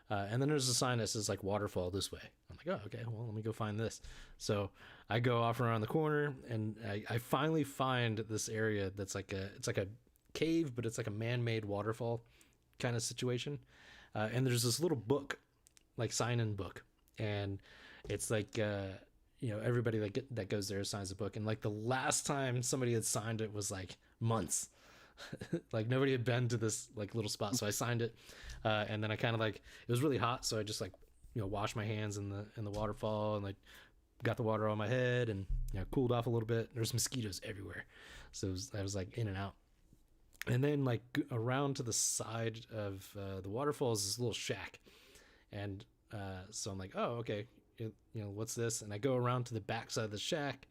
And then there's a sign that says like waterfall this way. I'm like, oh, okay, well, let me go find this. So I go off around the corner, and I finally find this area that's like it's like a cave, but it's like a man-made waterfall kind of situation. And there's this little book, like sign-in book, and it's like everybody that goes there signs the book. And like the last time somebody had signed it was like months. Like nobody had been to this like little spot, so I signed it. And then I kind of like, it was really hot, so I just like washed my hands in the waterfall, and like got the water on my head, and cooled off a little bit. There's mosquitoes everywhere, so I was like in and out. And then like around to the side of the waterfall is this little shack, and so I'm like, oh, okay, what's this? And I go around to the back side of the shack,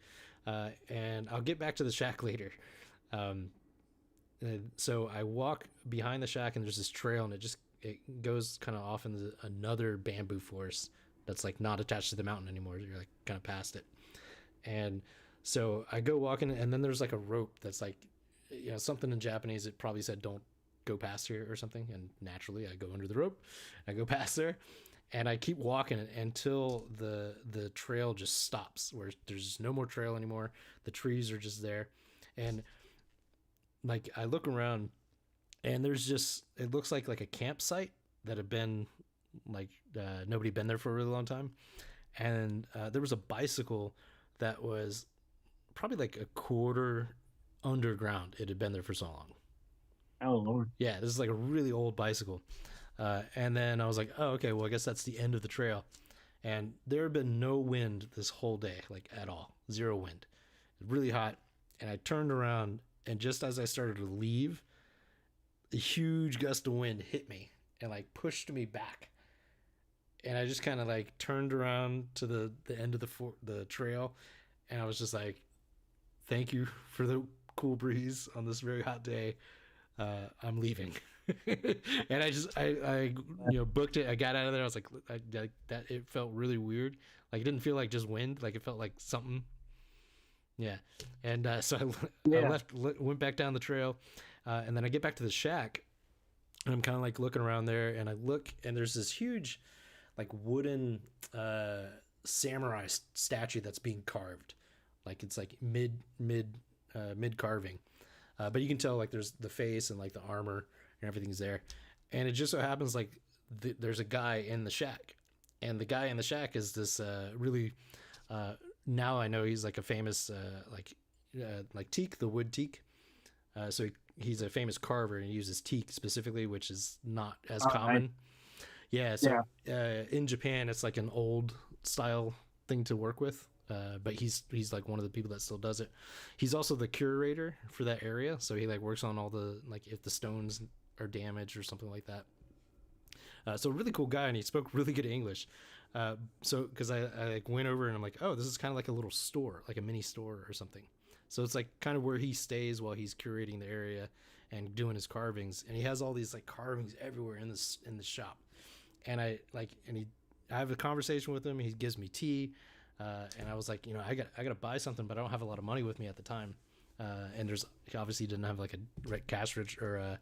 and I'll get back to the shack later. So I walk behind the shack, and there's this trail, and it goes kind of off into another bamboo forest that's like not attached to the mountain anymore. You're like kind of past it. And so I go walking, and then there's like a rope that's like, something in Japanese. It probably said, don't go past here or something. And naturally I go under the rope, I go past there, and I keep walking until the trail just stops, where there's no more trail anymore. The trees are just there. And like I look around, and there's just, it looks like a campsite that had been like nobody been there for a really long time. And there was a bicycle that was probably like a quarter underground. It had been there for so long. Oh Lord. Yeah, this is like a really old bicycle. And then I was like, oh, okay, well, I guess that's the end of the trail. And there had been no wind this whole day, like at all. Zero wind. Really hot. and I turned around, and just as I started to leave, a huge gust of wind hit me and like pushed me back. And I just kind of like turned around to the end of the trail, and I was just like, "Thank you for the cool breeze on this very hot day. I'm leaving." And I booked it. I got out of there. I was like, that it felt really weird. Like it didn't feel like just wind. Like it felt like something. Yeah. And so I went back down the trail, and then I get back to the shack, and I'm kind of like looking around there, and I look, and there's this huge, like wooden samurai statue that's being carved. Like it's like mid carving, but you can tell like there's the face and like the armor and everything's there. And it just so happens like there's a guy in the shack, and the guy in the shack is this really now I know he's like a famous like teak, the wood teak. So he's a famous carver, and he uses teak specifically, which is not as common. Right. Yeah. So in Japan, it's like an old style thing to work with. But he's like one of the people that still does it. He's also the curator for that area, so he like works on all the like if the stones are damaged or something like that. So a really cool guy, and he spoke really good English. So because I like went over, and I'm like, oh, this is kind of like a little store, like a mini store or something. So it's like kind of where he stays while he's curating the area and doing his carvings, and he has all these like carvings everywhere in the shop. And I have a conversation with him. He gives me tea. And I was like, I got to buy something, but I don't have a lot of money with me at the time. And he obviously didn't have like a cash rich or a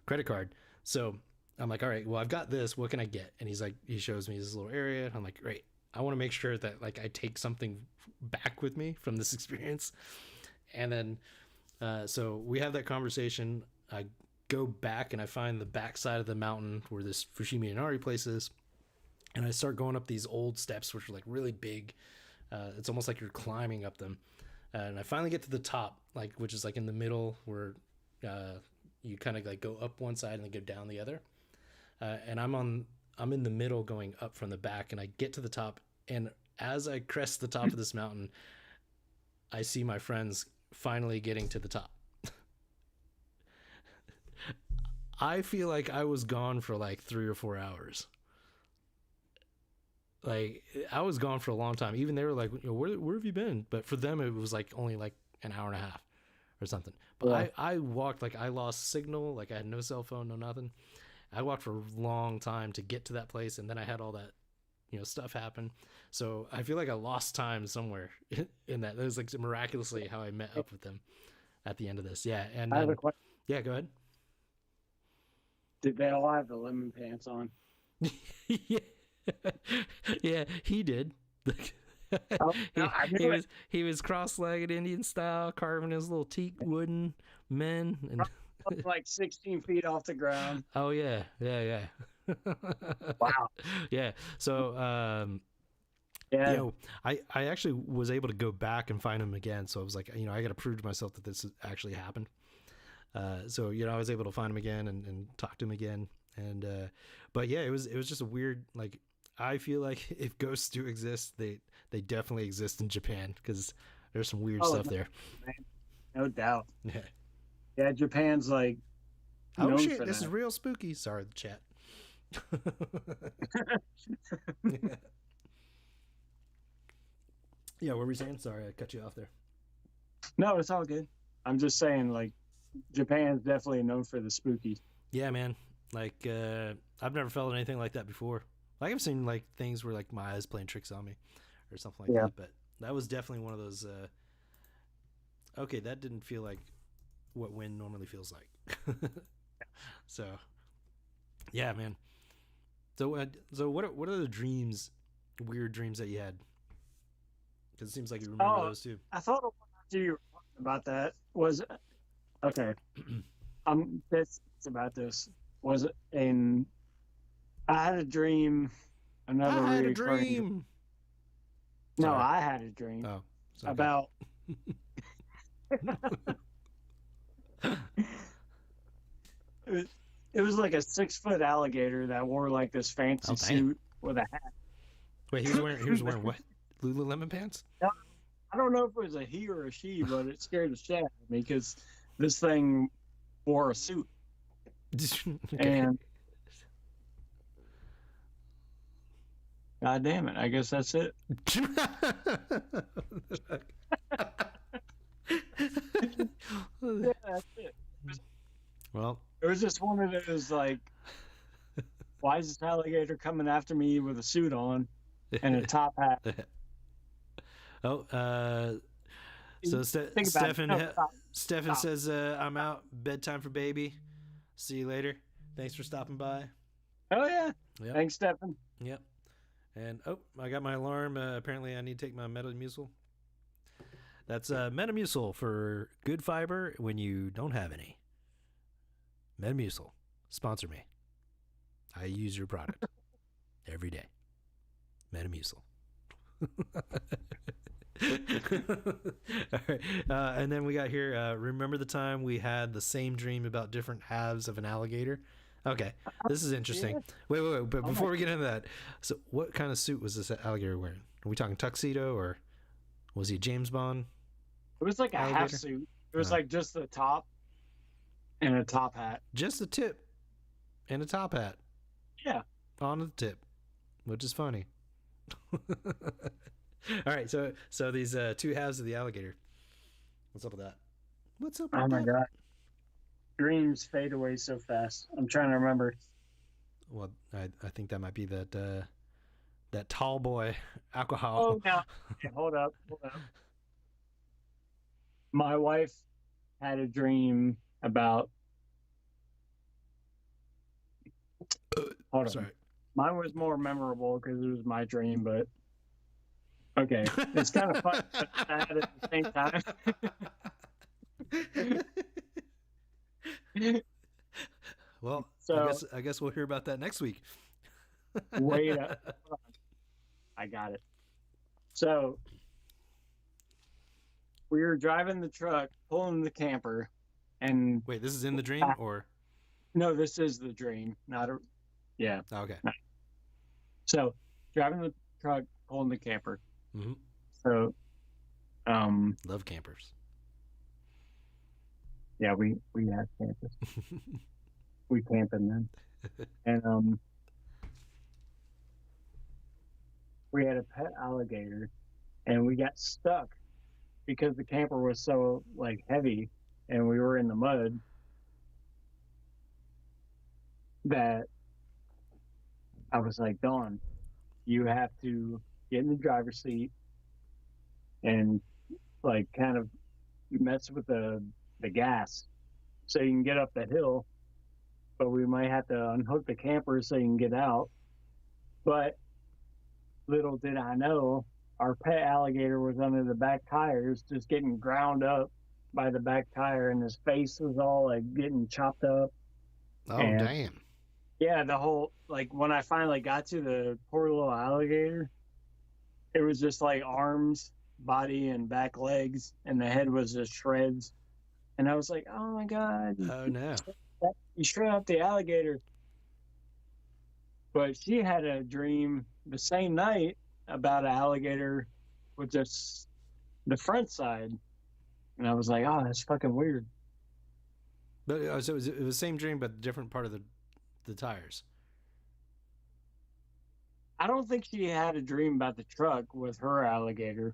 credit card. So I'm like, all right, well, I've got this. What can I get? And he's like, he shows me this little area. And I'm like, great. I want to make sure that like I take something back with me from this experience. And then, so we have that conversation. I go back, and I find the backside of the mountain where this Fushimi Inari place is. And I start going up these old steps, which are like really big. It's almost like you're climbing up them. And I finally get to the top, like, which is like in the middle where you kind of like go up one side and then go down the other. And I'm in the middle going up from the back, and I get to the top. And as I crest the top of this mountain, I see my friends finally getting to the top. I feel like I was gone for like 3 or 4 hours. Like I was gone for a long time. Even they were like, where have you been? But for them, it was like only like an hour and a half or something. But yeah. I walked, like I lost signal. Like I had no cell phone, no nothing. I walked for a long time to get to that place. And then I had all that, stuff happen. So I feel like I lost time somewhere in that. That was like miraculously how I met up with them at the end of this. Yeah. And I have a question. Yeah, go ahead. Did they all have the lemon pants on? Yeah. Yeah, he did. Oh, no, he was cross-legged Indian style, carving his little teak wooden men, and like 16 feet off the ground. Oh yeah. Wow. Yeah. So I actually was able to go back and find him again. So I was like, I got to prove to myself that this actually happened. So I was able to find him again and talk to him again. And but yeah, it was just a weird, like, I feel like if ghosts do exist, they definitely exist in Japan, because there's some weird stuff there. No doubt. Yeah. Yeah, Japan's like. Oh shit! This is real spooky. Sorry, the chat. Yeah, what were we saying? Sorry, I cut you off there. No, it's all good. I'm just saying, like, Japan's definitely known for the spooky. Yeah, man. Like, I've never felt anything like that before. Like, I've seen like things where like my eyes playing tricks on me, or something like that. But that was definitely one of those. Okay, that didn't feel like what wind normally feels like. So, yeah, man. So what are the dreams, weird dreams that you had? Because it seems like you remember those too. I thought after you were talking about that was okay. This about this was I had a dream. Another I had a dream. No, I had a dream about. It was like a 6-foot alligator that wore like this fancy suit with a hat. Wait, he was wearing what? Lululemon pants? No, I don't know if it was a he or a she, but it scared the shit out of me because this thing wore a suit. Okay. And God damn it, I guess that's it. Yeah, that's it. Well, It was just one of those like, why is this alligator coming after me with a suit on and a top hat? oh, so Think about it. Stefan, No, Stefan stop. says, I'm out. Bedtime for baby. See you later. Thanks for stopping by. Oh yeah. Yep. Thanks, Stefan. Yep. And I got my alarm. Apparently, I need to take my Metamucil. That's Metamucil for good fiber when you don't have any. Metamucil, sponsor me. I use your product every day. Metamucil. All right. And then we got here, remember the time we had the same dream about different halves of an alligator? Okay, this is interesting. Yeah. Wait. But before we get into that, so what kind of suit was this alligator wearing? Are we talking tuxedo, or was he a James Bond? It was like a half Alligator? suit. It was like just the top and a top hat. Just the tip and a top hat Yeah. on the tip, which is funny. All right, so these two halves of the alligator. What's up with that? What's up with Oh my that? God. Dreams fade away so fast. I'm trying to remember. Well, I think that might be that tall boy alcohol. Oh, now, hold up. My wife had a dream about. Hold on. Sorry. Mine was more memorable because it was my dream, but okay, it's kind of fun but sad at the same time. Well, So I guess we'll hear about that next week. wait up. Hold on. I got it. So we were driving the truck, pulling the camper, and Wait, this is in the dream, or no, this is the dream, not a. Yeah. oh, okay? So driving the truck, pulling the camper. Mm-hmm. So, Love campers. yeah, we have campers. We camp in them, and we had a pet alligator, and we got stuck because the camper was so like heavy, and we were in the mud that I was like, Dawn, you have to get in the driver's seat and like kind of mess with the gas so you can get up the hill, but we might have to unhook the camper so you can get out. But little did I know, our pet alligator was under the back tires, just getting ground up by the back tire, and his face was all like getting chopped up. Oh, And damn. yeah, the whole, like when I finally got to the poor little alligator, it was just like arms, body, and back legs, and the head was just shreds. And I was like, oh my God, Oh, no. you shred up the alligator. But she had a dream the same night about an alligator with just the front side. And I was like, oh, that's fucking weird. But so it was the same dream, but different part of the tires. I don't think she had a dream about the truck with her alligator.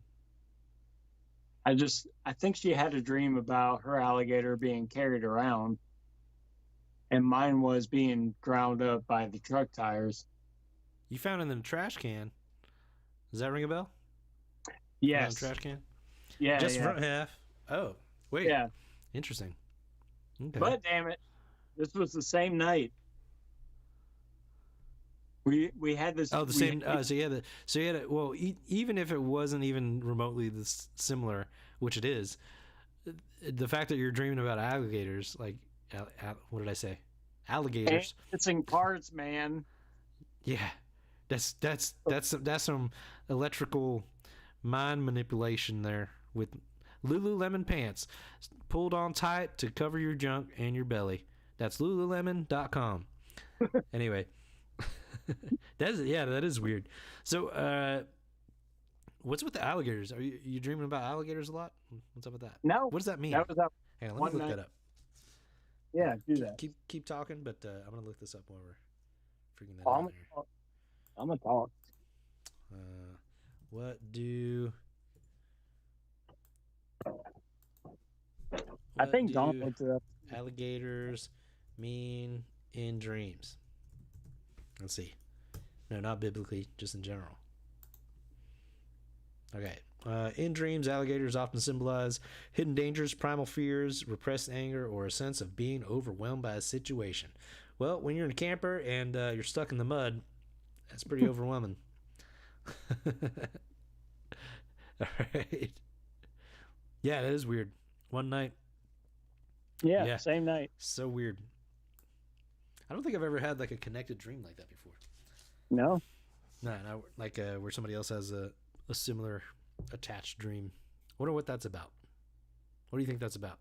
I think she had a dream about her alligator being carried around, and mine was being ground up by the truck tires. You found it in the trash can. Does that ring a bell? Yes. Trash can. Yeah. Just yeah. front half. Oh, wait. Yeah. Interesting. Okay. But damn it, this was the same night. We had this. Oh, the same. So you had it. Well, even if it wasn't even remotely this similar, which it is, the fact that you're dreaming about alligators, like, what did I say? Alligators. It's in parts, man. Yeah, that's some electrical mind manipulation there with Lululemon pants pulled on tight to cover your junk and your belly. That's Lululemon.com. Anyway. That is weird. So What's with the alligators? Are you dreaming about alligators a lot? What's up with that? No, What does that mean? that was up Hang on, let one me look night. that up. Yeah, do that. Keep talking, but I'm gonna look this up while we're figuring that Oh, out here. I'm gonna talk. What do I think Don looked it up. alligators mean in dreams? Let's see. No, not biblically, just in general. Okay. In dreams, alligators often symbolize hidden dangers, primal fears, repressed anger, or a sense of being overwhelmed by a situation. Well, when you're in a camper and you're stuck in the mud, that's pretty overwhelming. All right. Yeah, that is weird. One night. Yeah, same night. So weird. I don't think I've ever had like a connected dream like that before. No. No, like where somebody else has a similar attached dream. Wonder what that's about. What do you think that's about?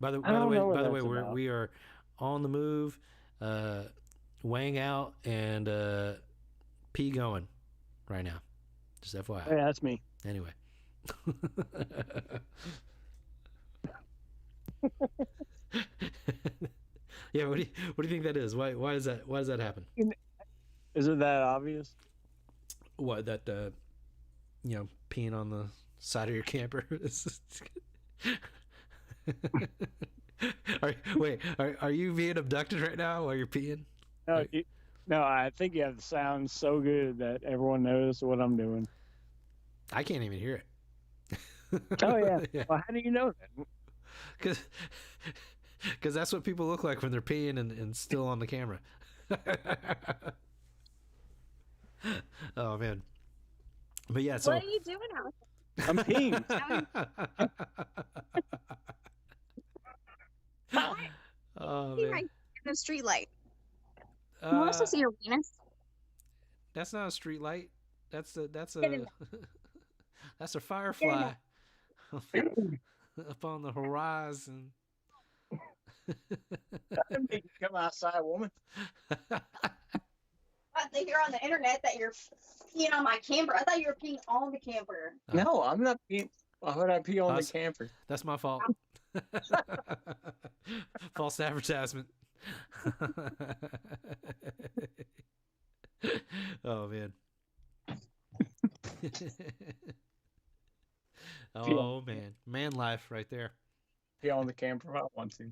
By the way, we are on the move, weighing out and pee going right now. Just FYI. Yeah, that's me. Anyway. Yeah, what do you think that is? Why does that happen? Is it that obvious? What, that peeing on the side of your camper? Are you being abducted right now while you're peeing? No, no, I think you have the sound so good that everyone knows what I'm doing. I can't even hear it. Oh yeah. Yeah. Well, how do you know that? Because that's what people look like when they're peeing and still on the camera. Oh man. But yeah, so what are you doing out there? I'm peeing. Oh, man. Right in the street light. You Uh, want to see your penis? that's not a street light. That's a that's a firefly up on the horizon. Come outside, woman. I think you're on the internet that you're peeing on my camper. I thought you were peeing on the camper. No, I'm not peeing. Why would I pee on the camper? That's my fault. False advertisement. Oh man. Oh man life right there. Pee on the camper if I want to.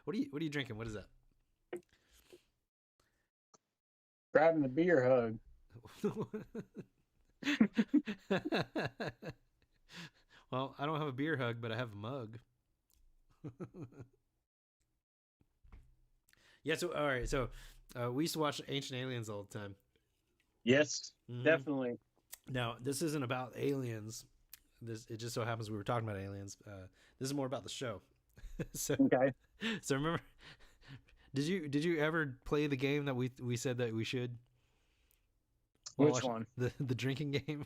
What are you drinking? What is that? Grabbing the beer hug. Well, I don't have a beer hug, but I have a mug. Yeah, so all right, so we used to watch Ancient Aliens all the time. Yes, definitely. Now, this isn't about aliens. It just so happens we were talking about aliens. This is more about the show. So, okay. So remember, did you ever play the game that we said that we should? Which one? The drinking game.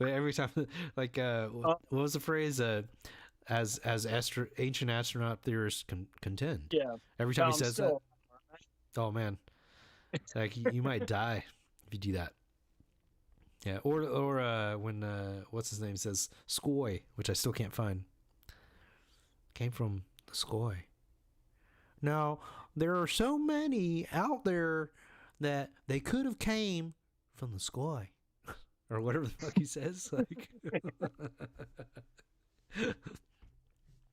Every time, like, what was the phrase? As ancient astronaut theorists contend. Yeah. Every time he says that. Oh man, like you might die if you do that. Yeah. Or when what's his name says "skoy," which I still can't find. Came from the skoy. Now there are so many out there that they could have came from the skoy. Or whatever the fuck he says. Like,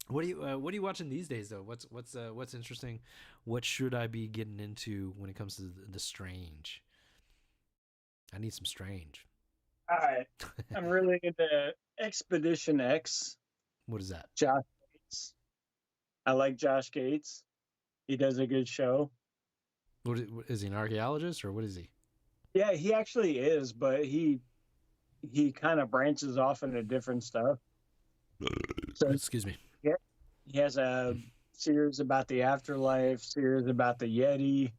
what are you watching these days though? What's interesting? What should I be getting into when it comes to the strange? I need some strange. All right, I'm really into Expedition X. What is that? Josh Gates. I like Josh Gates. He does a good show. What is he, an archaeologist or what is he? Yeah, he actually is, but he kind of branches off into different stuff. So excuse me. Yeah, he has a series about the afterlife, series about the Yeti.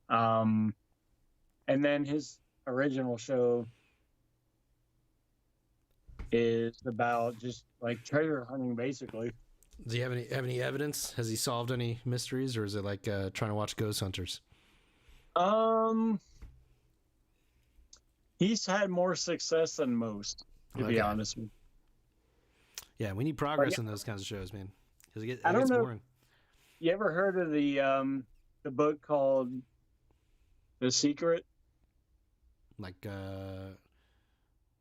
And then his original show is about just like treasure hunting, basically. Does he have any evidence? Has he solved any mysteries, or is it like trying to watch Ghost Hunters? Um, he's had more success than most, to be Okay. honest with you. Yeah, we need progress in those kinds of shows, man. Because it I don't gets know. boring. You ever heard of the book called The Secret? Like,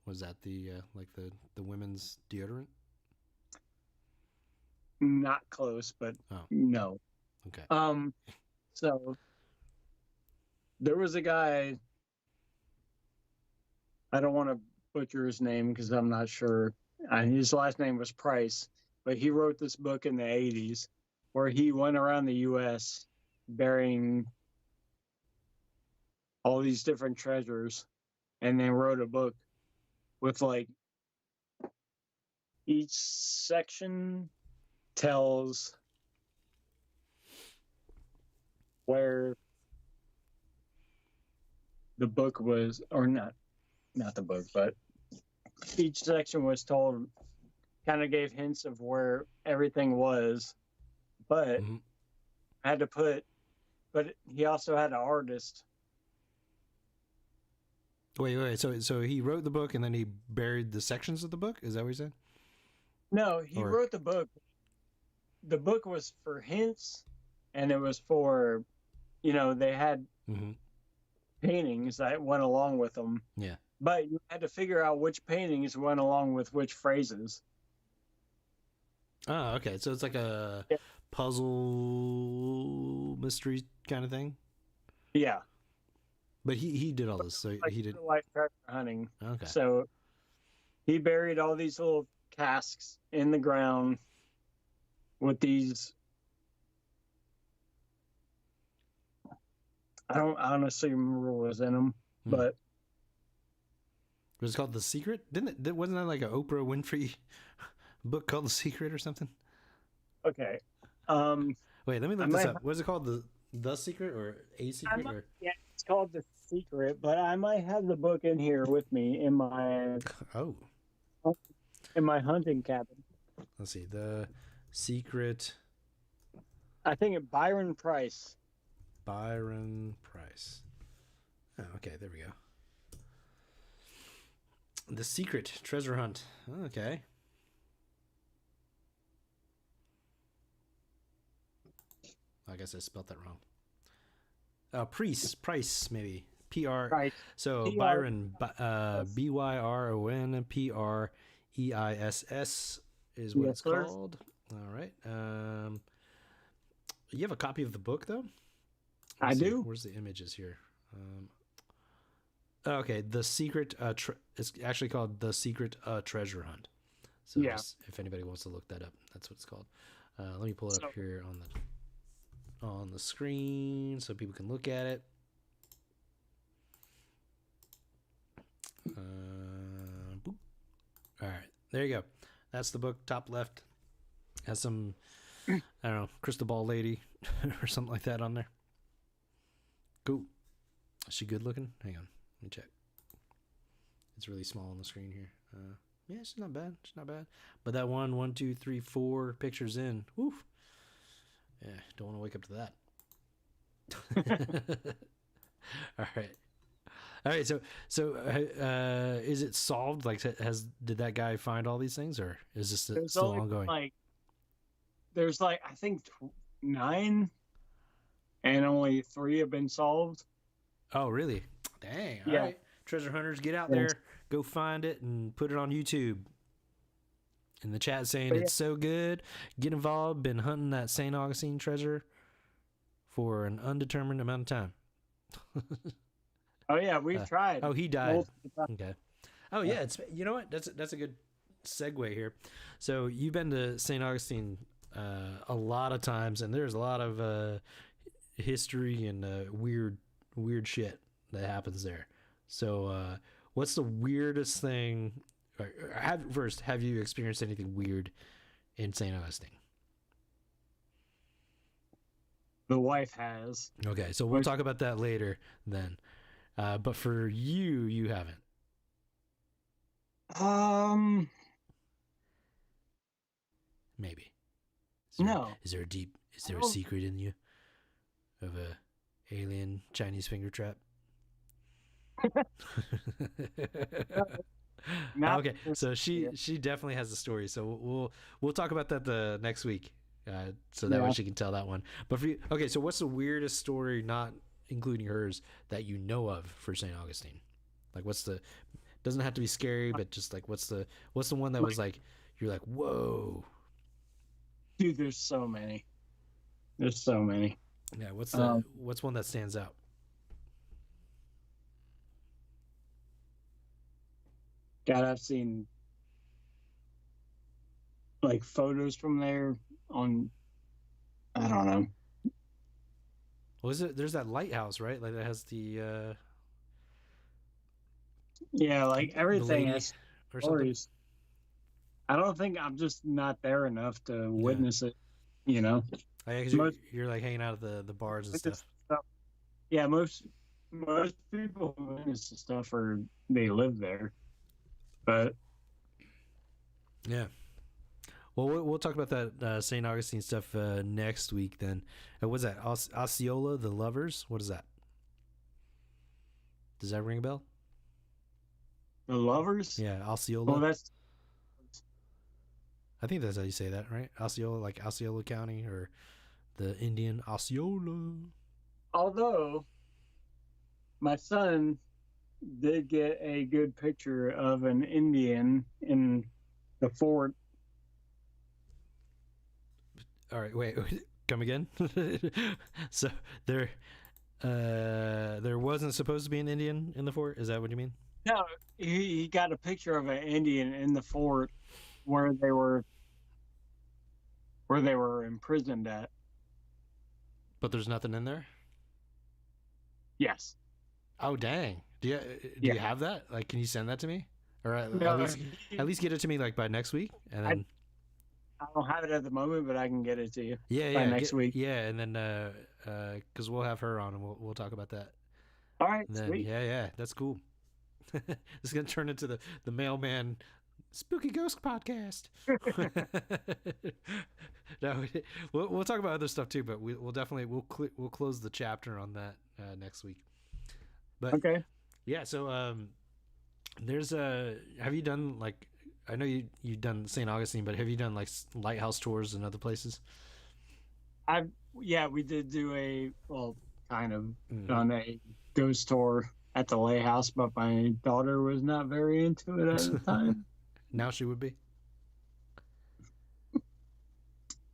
was that the like the women's deodorant? Not close, but Oh, no. okay. So there was a guy, I don't want to butcher his name because I'm not sure. His last name was Price, but he wrote this book in the 80s where he went around the U.S. burying all these different treasures and then wrote a book with like each section tells where the book was, or not the book, but each section was told, kind of gave hints of where everything was, but Mm-hmm. had to put, but he also had an artist. Wait. So he wrote the book and then he buried the sections of the book? Is that what you said? No, he Or- wrote the book. The book was for hints, and it was for, they had Mm-hmm. paintings that went along with them. Yeah. But you had to figure out which paintings went along with which phrases. Oh, okay. So it's like a Yeah. puzzle mystery kind of thing. Yeah. But he did all this, so Like he did. real-life treasure hunting. Okay. So he buried all these little casks in the ground with these. I don't honestly remember what was in them, but Was it called The Secret? Wasn't that like an Oprah Winfrey book called The Secret or something? okay. Wait, let me look this up. What is it called? The Secret or A Secret? Or... Yeah, it's called The Secret, but I might have the book in here with me in my hunting cabin. Let's see. The Secret. I think it Byron Price. Byron Price. Oh, okay, there we go. The Secret Treasure Hunt. Okay. I guess I spelled that wrong. Price, maybe. PR. Right. So PR. Byron, Byron, Preiss is what it's called. All right. You have a copy of the book, though? I do. Where's the images here? Okay, The Secret. It's actually called The Secret Treasure Hunt. So yeah. If anybody wants to look that up, that's what it's called. Let me pull it up here on the screen so people can look at it. Boop. All right, there you go. That's the book, top left. Has some, I don't know, crystal ball lady or something like that on there. Cool. Is she good looking? Hang on, let me check. It's really small on the screen here. Yeah, she's not bad. She's not bad. But that 1, 2, 3, 4 pictures in. Woof. Yeah, don't want to wake up to that. All right. So is it solved? Like, did that guy find all these things, or is this still ongoing? There's I think 9, and only 3 have been solved. Oh, really? Dang. Yeah. All right. Treasure hunters, get out there, go find it, and put it on YouTube. In the chat saying it's so good. Get involved. Been hunting that St. Augustine treasure for an undetermined amount of time. Oh yeah, we've tried. Oh, he died. Okay. Oh yeah, it's, you know what? That's a good segue here. So you've been to St. Augustine a lot of times, and there's a lot of history and weird shit that happens there. So what's the weirdest thing? Have you experienced anything weird in St. Augustine? The wife has. Okay, so we'll talk about that later then. But for you haven't. Maybe. No. Is there a secret in you of a alien Chinese finger trap. Not Okay, so she definitely has a story. So we'll talk about that the next week. So that way she can tell that one. But for you, okay, so what's the weirdest story, not including hers, that you know of for St. Augustine? Like, what's the? Doesn't have to be scary, but just like what's the one that was like you're like, whoa, dude. There's so many. There's so many. Yeah, what's one that stands out? God, I've seen like photos from there on, I don't know. Well, there's that lighthouse, right? Like that has the yeah, like everything lady has or stories. I don't think I'm just not there enough to witness it, you know. Oh, yeah, because you're like hanging out at the bars and stuff. Yeah, most people who witness the stuff they live there. But yeah, well, we'll talk about that St. Augustine stuff next week. Then, what's that? Osceola, the Lovers. What is that? Does that ring a bell? The Lovers? Yeah, Osceola. Well, I think that's how you say that, right? Osceola, like Osceola County, or the Indian Osceola. Although my son did get a good picture of an Indian in the fort. All right, wait, come again. So there wasn't supposed to be an Indian in the fort. Is that what you mean? No, he got a picture of an Indian in the fort where they were imprisoned at. But there's nothing in there. Yes. Oh dang! Do you have that? Like, can you send that to me, or at least get it to me like by next week, and then I don't have it at the moment, but I can get it to you. Yeah, next week. Yeah, and then because we'll have her on and we'll talk about that. All right, then, sweet. Yeah, that's cool. This is gonna turn into the mailman spooky ghost podcast. No, we'll talk about other stuff too, but we'll definitely we'll close the chapter on that next week. But okay. Yeah, so there's have you done, like, I know you've done St. Augustine, but have you done like lighthouse tours in other places? We did do kind of done a ghost tour at the lighthouse, but my daughter was not very into it at the time. Now she would be.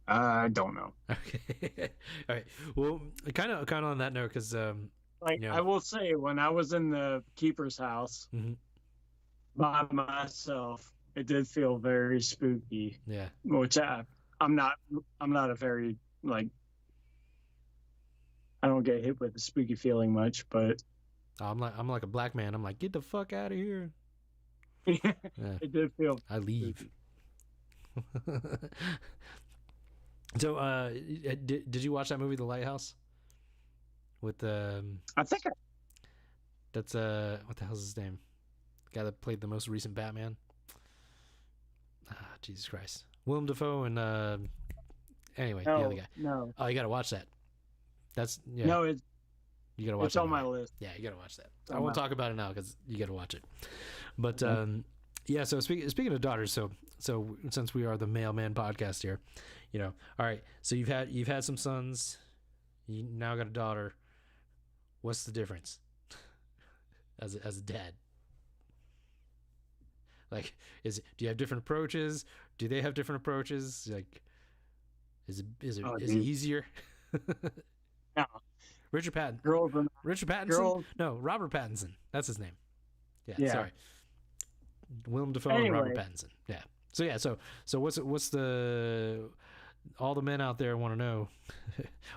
I don't know. Okay. All right. Well, kind of on that note, because I will say, when I was in the keeper's house by myself, it did feel very spooky. Yeah. Which I'm not a very, like, I don't get hit with the spooky feeling much, but I'm like a black man. I'm like, get the fuck out of here. Yeah. It did feel. I leave. So, did you watch that movie, The Lighthouse? With I think that's what the hell's his name? The guy that played the most recent Batman. Jesus Christ, Willem Dafoe and anyway, the other guy. No. Oh, you gotta watch that. That's you gotta watch. It's on my list. Yeah, you gotta watch that. I won't talk about it now because you gotta watch it. But yeah. So speaking of daughters, so since we are the Mailman podcast here, all right. So you've had some sons. You now got a daughter. What's the difference as a dad? Like, do you have different approaches? Do they have different approaches? Like, is it easier? No. Richard Pattinson. No, Robert Pattinson. That's his name. Yeah. Sorry. Willem Dafoe and Robert Pattinson. Yeah. So what's the all the men out there want to know?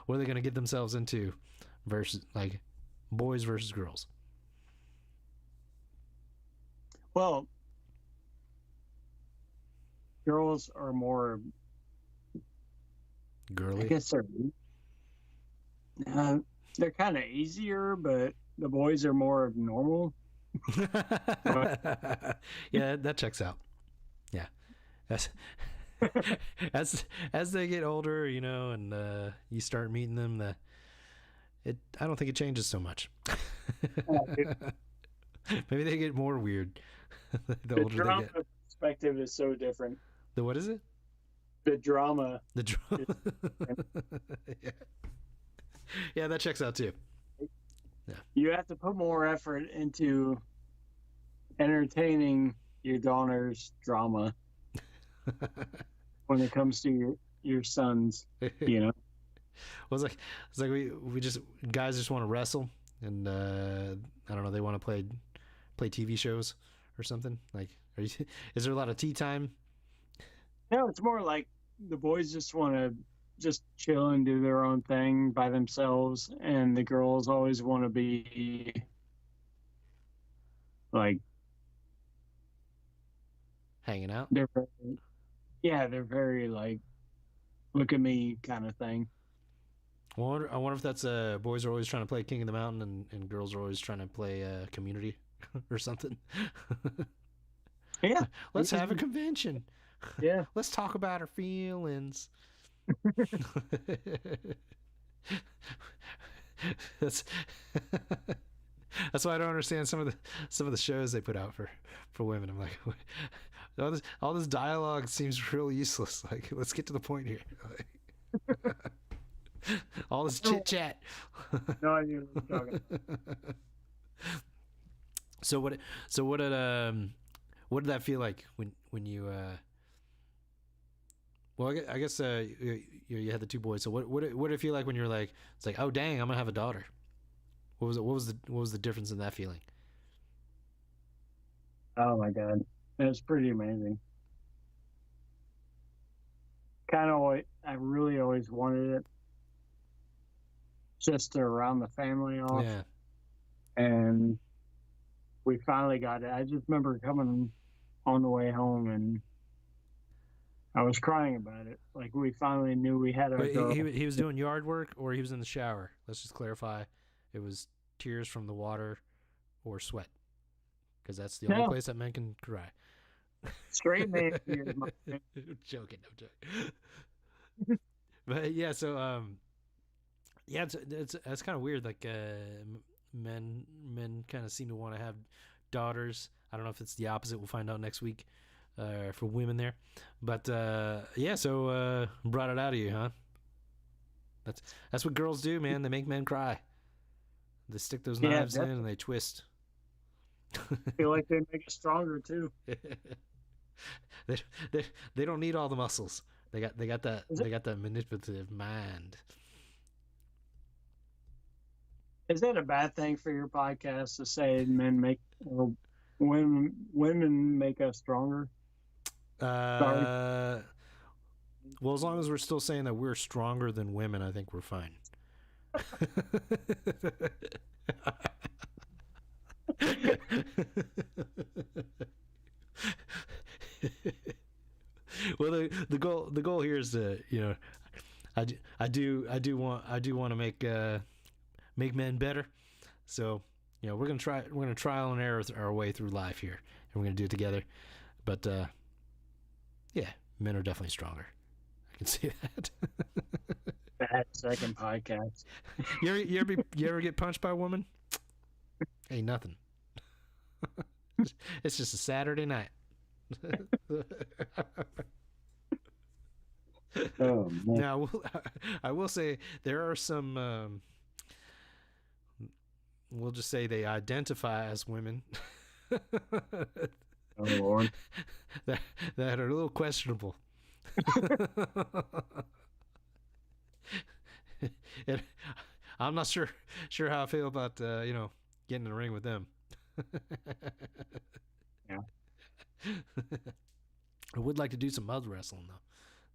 What are they going to get themselves into versus, like, boys versus girls? Well, girls are more girly. I guess they're kind of easier, but the boys are more normal. Yeah, that checks out. Yeah, as they get older, and you start meeting them, I don't think it changes so much. Oh, dude. Maybe they get more weird the The older they drama get. perspective is so different. The what is it? The drama. The drama. Yeah. Yeah, that checks out too. You have to put more effort into entertaining your daughter's drama when it comes to your sons. You know. Well, it's like we just guys just want to wrestle, and I don't know, they want to play TV shows or something. Like, is there a lot of tea time? No, it's more like the boys just want to just chill and do their own thing by themselves, and the girls always want to be like Hanging out. they're very like look at me kind of thing. I wonder if that's boys are always trying to play King of the Mountain, and girls are always trying to play Community or something. Yeah, Let's have a convention. yeah. Let's talk about our feelings. that's that's why I don't understand some of the shows they put out for women. I'm like, all this dialogue seems real useless. Like, let's get to the point here. All this chit chat. No idea what you're talking about. So what did that feel like when you well, I guess you had the two boys. So what did it feel like when you were like, it's like, oh dang, I'm gonna have a daughter? What was the difference in that feeling? Oh my god, it was pretty amazing. Kind of, I really always wanted it, just to round the family off. Yeah. And we finally got it. I just remember coming on the way home, and I was crying about it. Like, we finally knew we had our girl. He was doing yard work, or he was in the shower. Let's just clarify. It was tears from the water or sweat, because that's the only place that men can cry. Straight man tears. No joking. But yeah, so yeah, it's kind of weird. Like men kind of seem to want to have daughters. I don't know if it's the opposite. We'll find out next week for women there. But yeah, so brought it out of you, huh? That's what girls do, man. They make men cry. They stick those knives in and they twist. I feel like they make it stronger too. They don't need all the muscles. They got that manipulative mind. Is that a bad thing for your podcast to say women make us stronger? Well, as long as we're still saying that we're stronger than women, I think we're fine. Well, the goal here is to, you know, I do want to make men better. So, you know, we're gonna trial and error our way through life here, and we're gonna do it together. But yeah, men are definitely stronger. I can see that. Bad second podcast. You ever get punched by a woman? Ain't nothing. It's just a Saturday night. Oh, man. Now, I will say there are some. We'll just say they identify as women. Oh Lord. that are a little questionable. And I'm not sure how I feel about you know, getting in the ring with them. Yeah. I would like to do some mud wrestling though.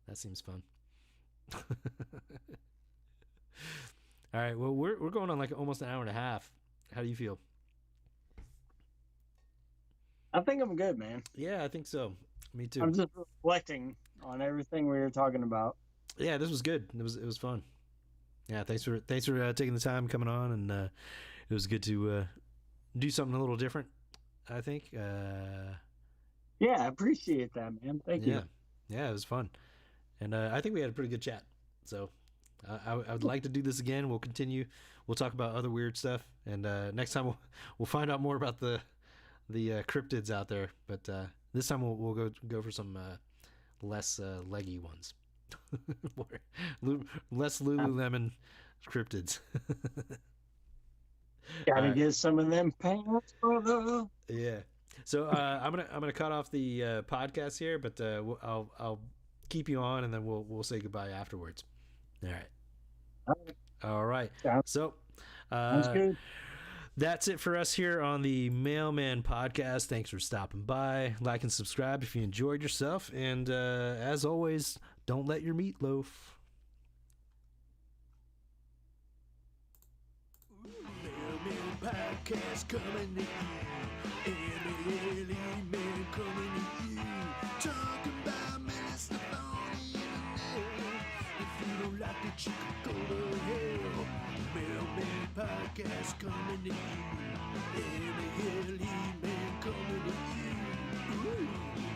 That seems fun. All right. Well, we're going on like almost an hour and a half. How do you feel? I think I'm good, man. Yeah, I think so. Me too. I'm just reflecting on everything we were talking about. Yeah, this was good. It was fun. Yeah, thanks for taking the time coming on, and it was good to do something a little different, I think. Yeah, I appreciate that, man. Thank you. Yeah, it was fun, and I think we had a pretty good chat. So I would like to do this again. We'll continue. We'll talk about other weird stuff, and next time we'll find out more about the cryptids out there. But this time we'll go for some less leggy ones, less Lululemon cryptids. Gotta get some of them pants, brother. Yeah. So I'm gonna cut off the podcast here, but I'll keep you on, and then we'll say goodbye afterwards. All right. So Sounds good. That's it for us here on the Mailman Podcast. Thanks for stopping by. Like and subscribe if you enjoyed yourself, and as always, don't let your meat loaf. Mailman Podcast coming to you. Man coming to you. Talking about Melissa on the internet. If you don't like it, you can go to hell. Mailman Podcast coming to you. Man coming to you. Ooh.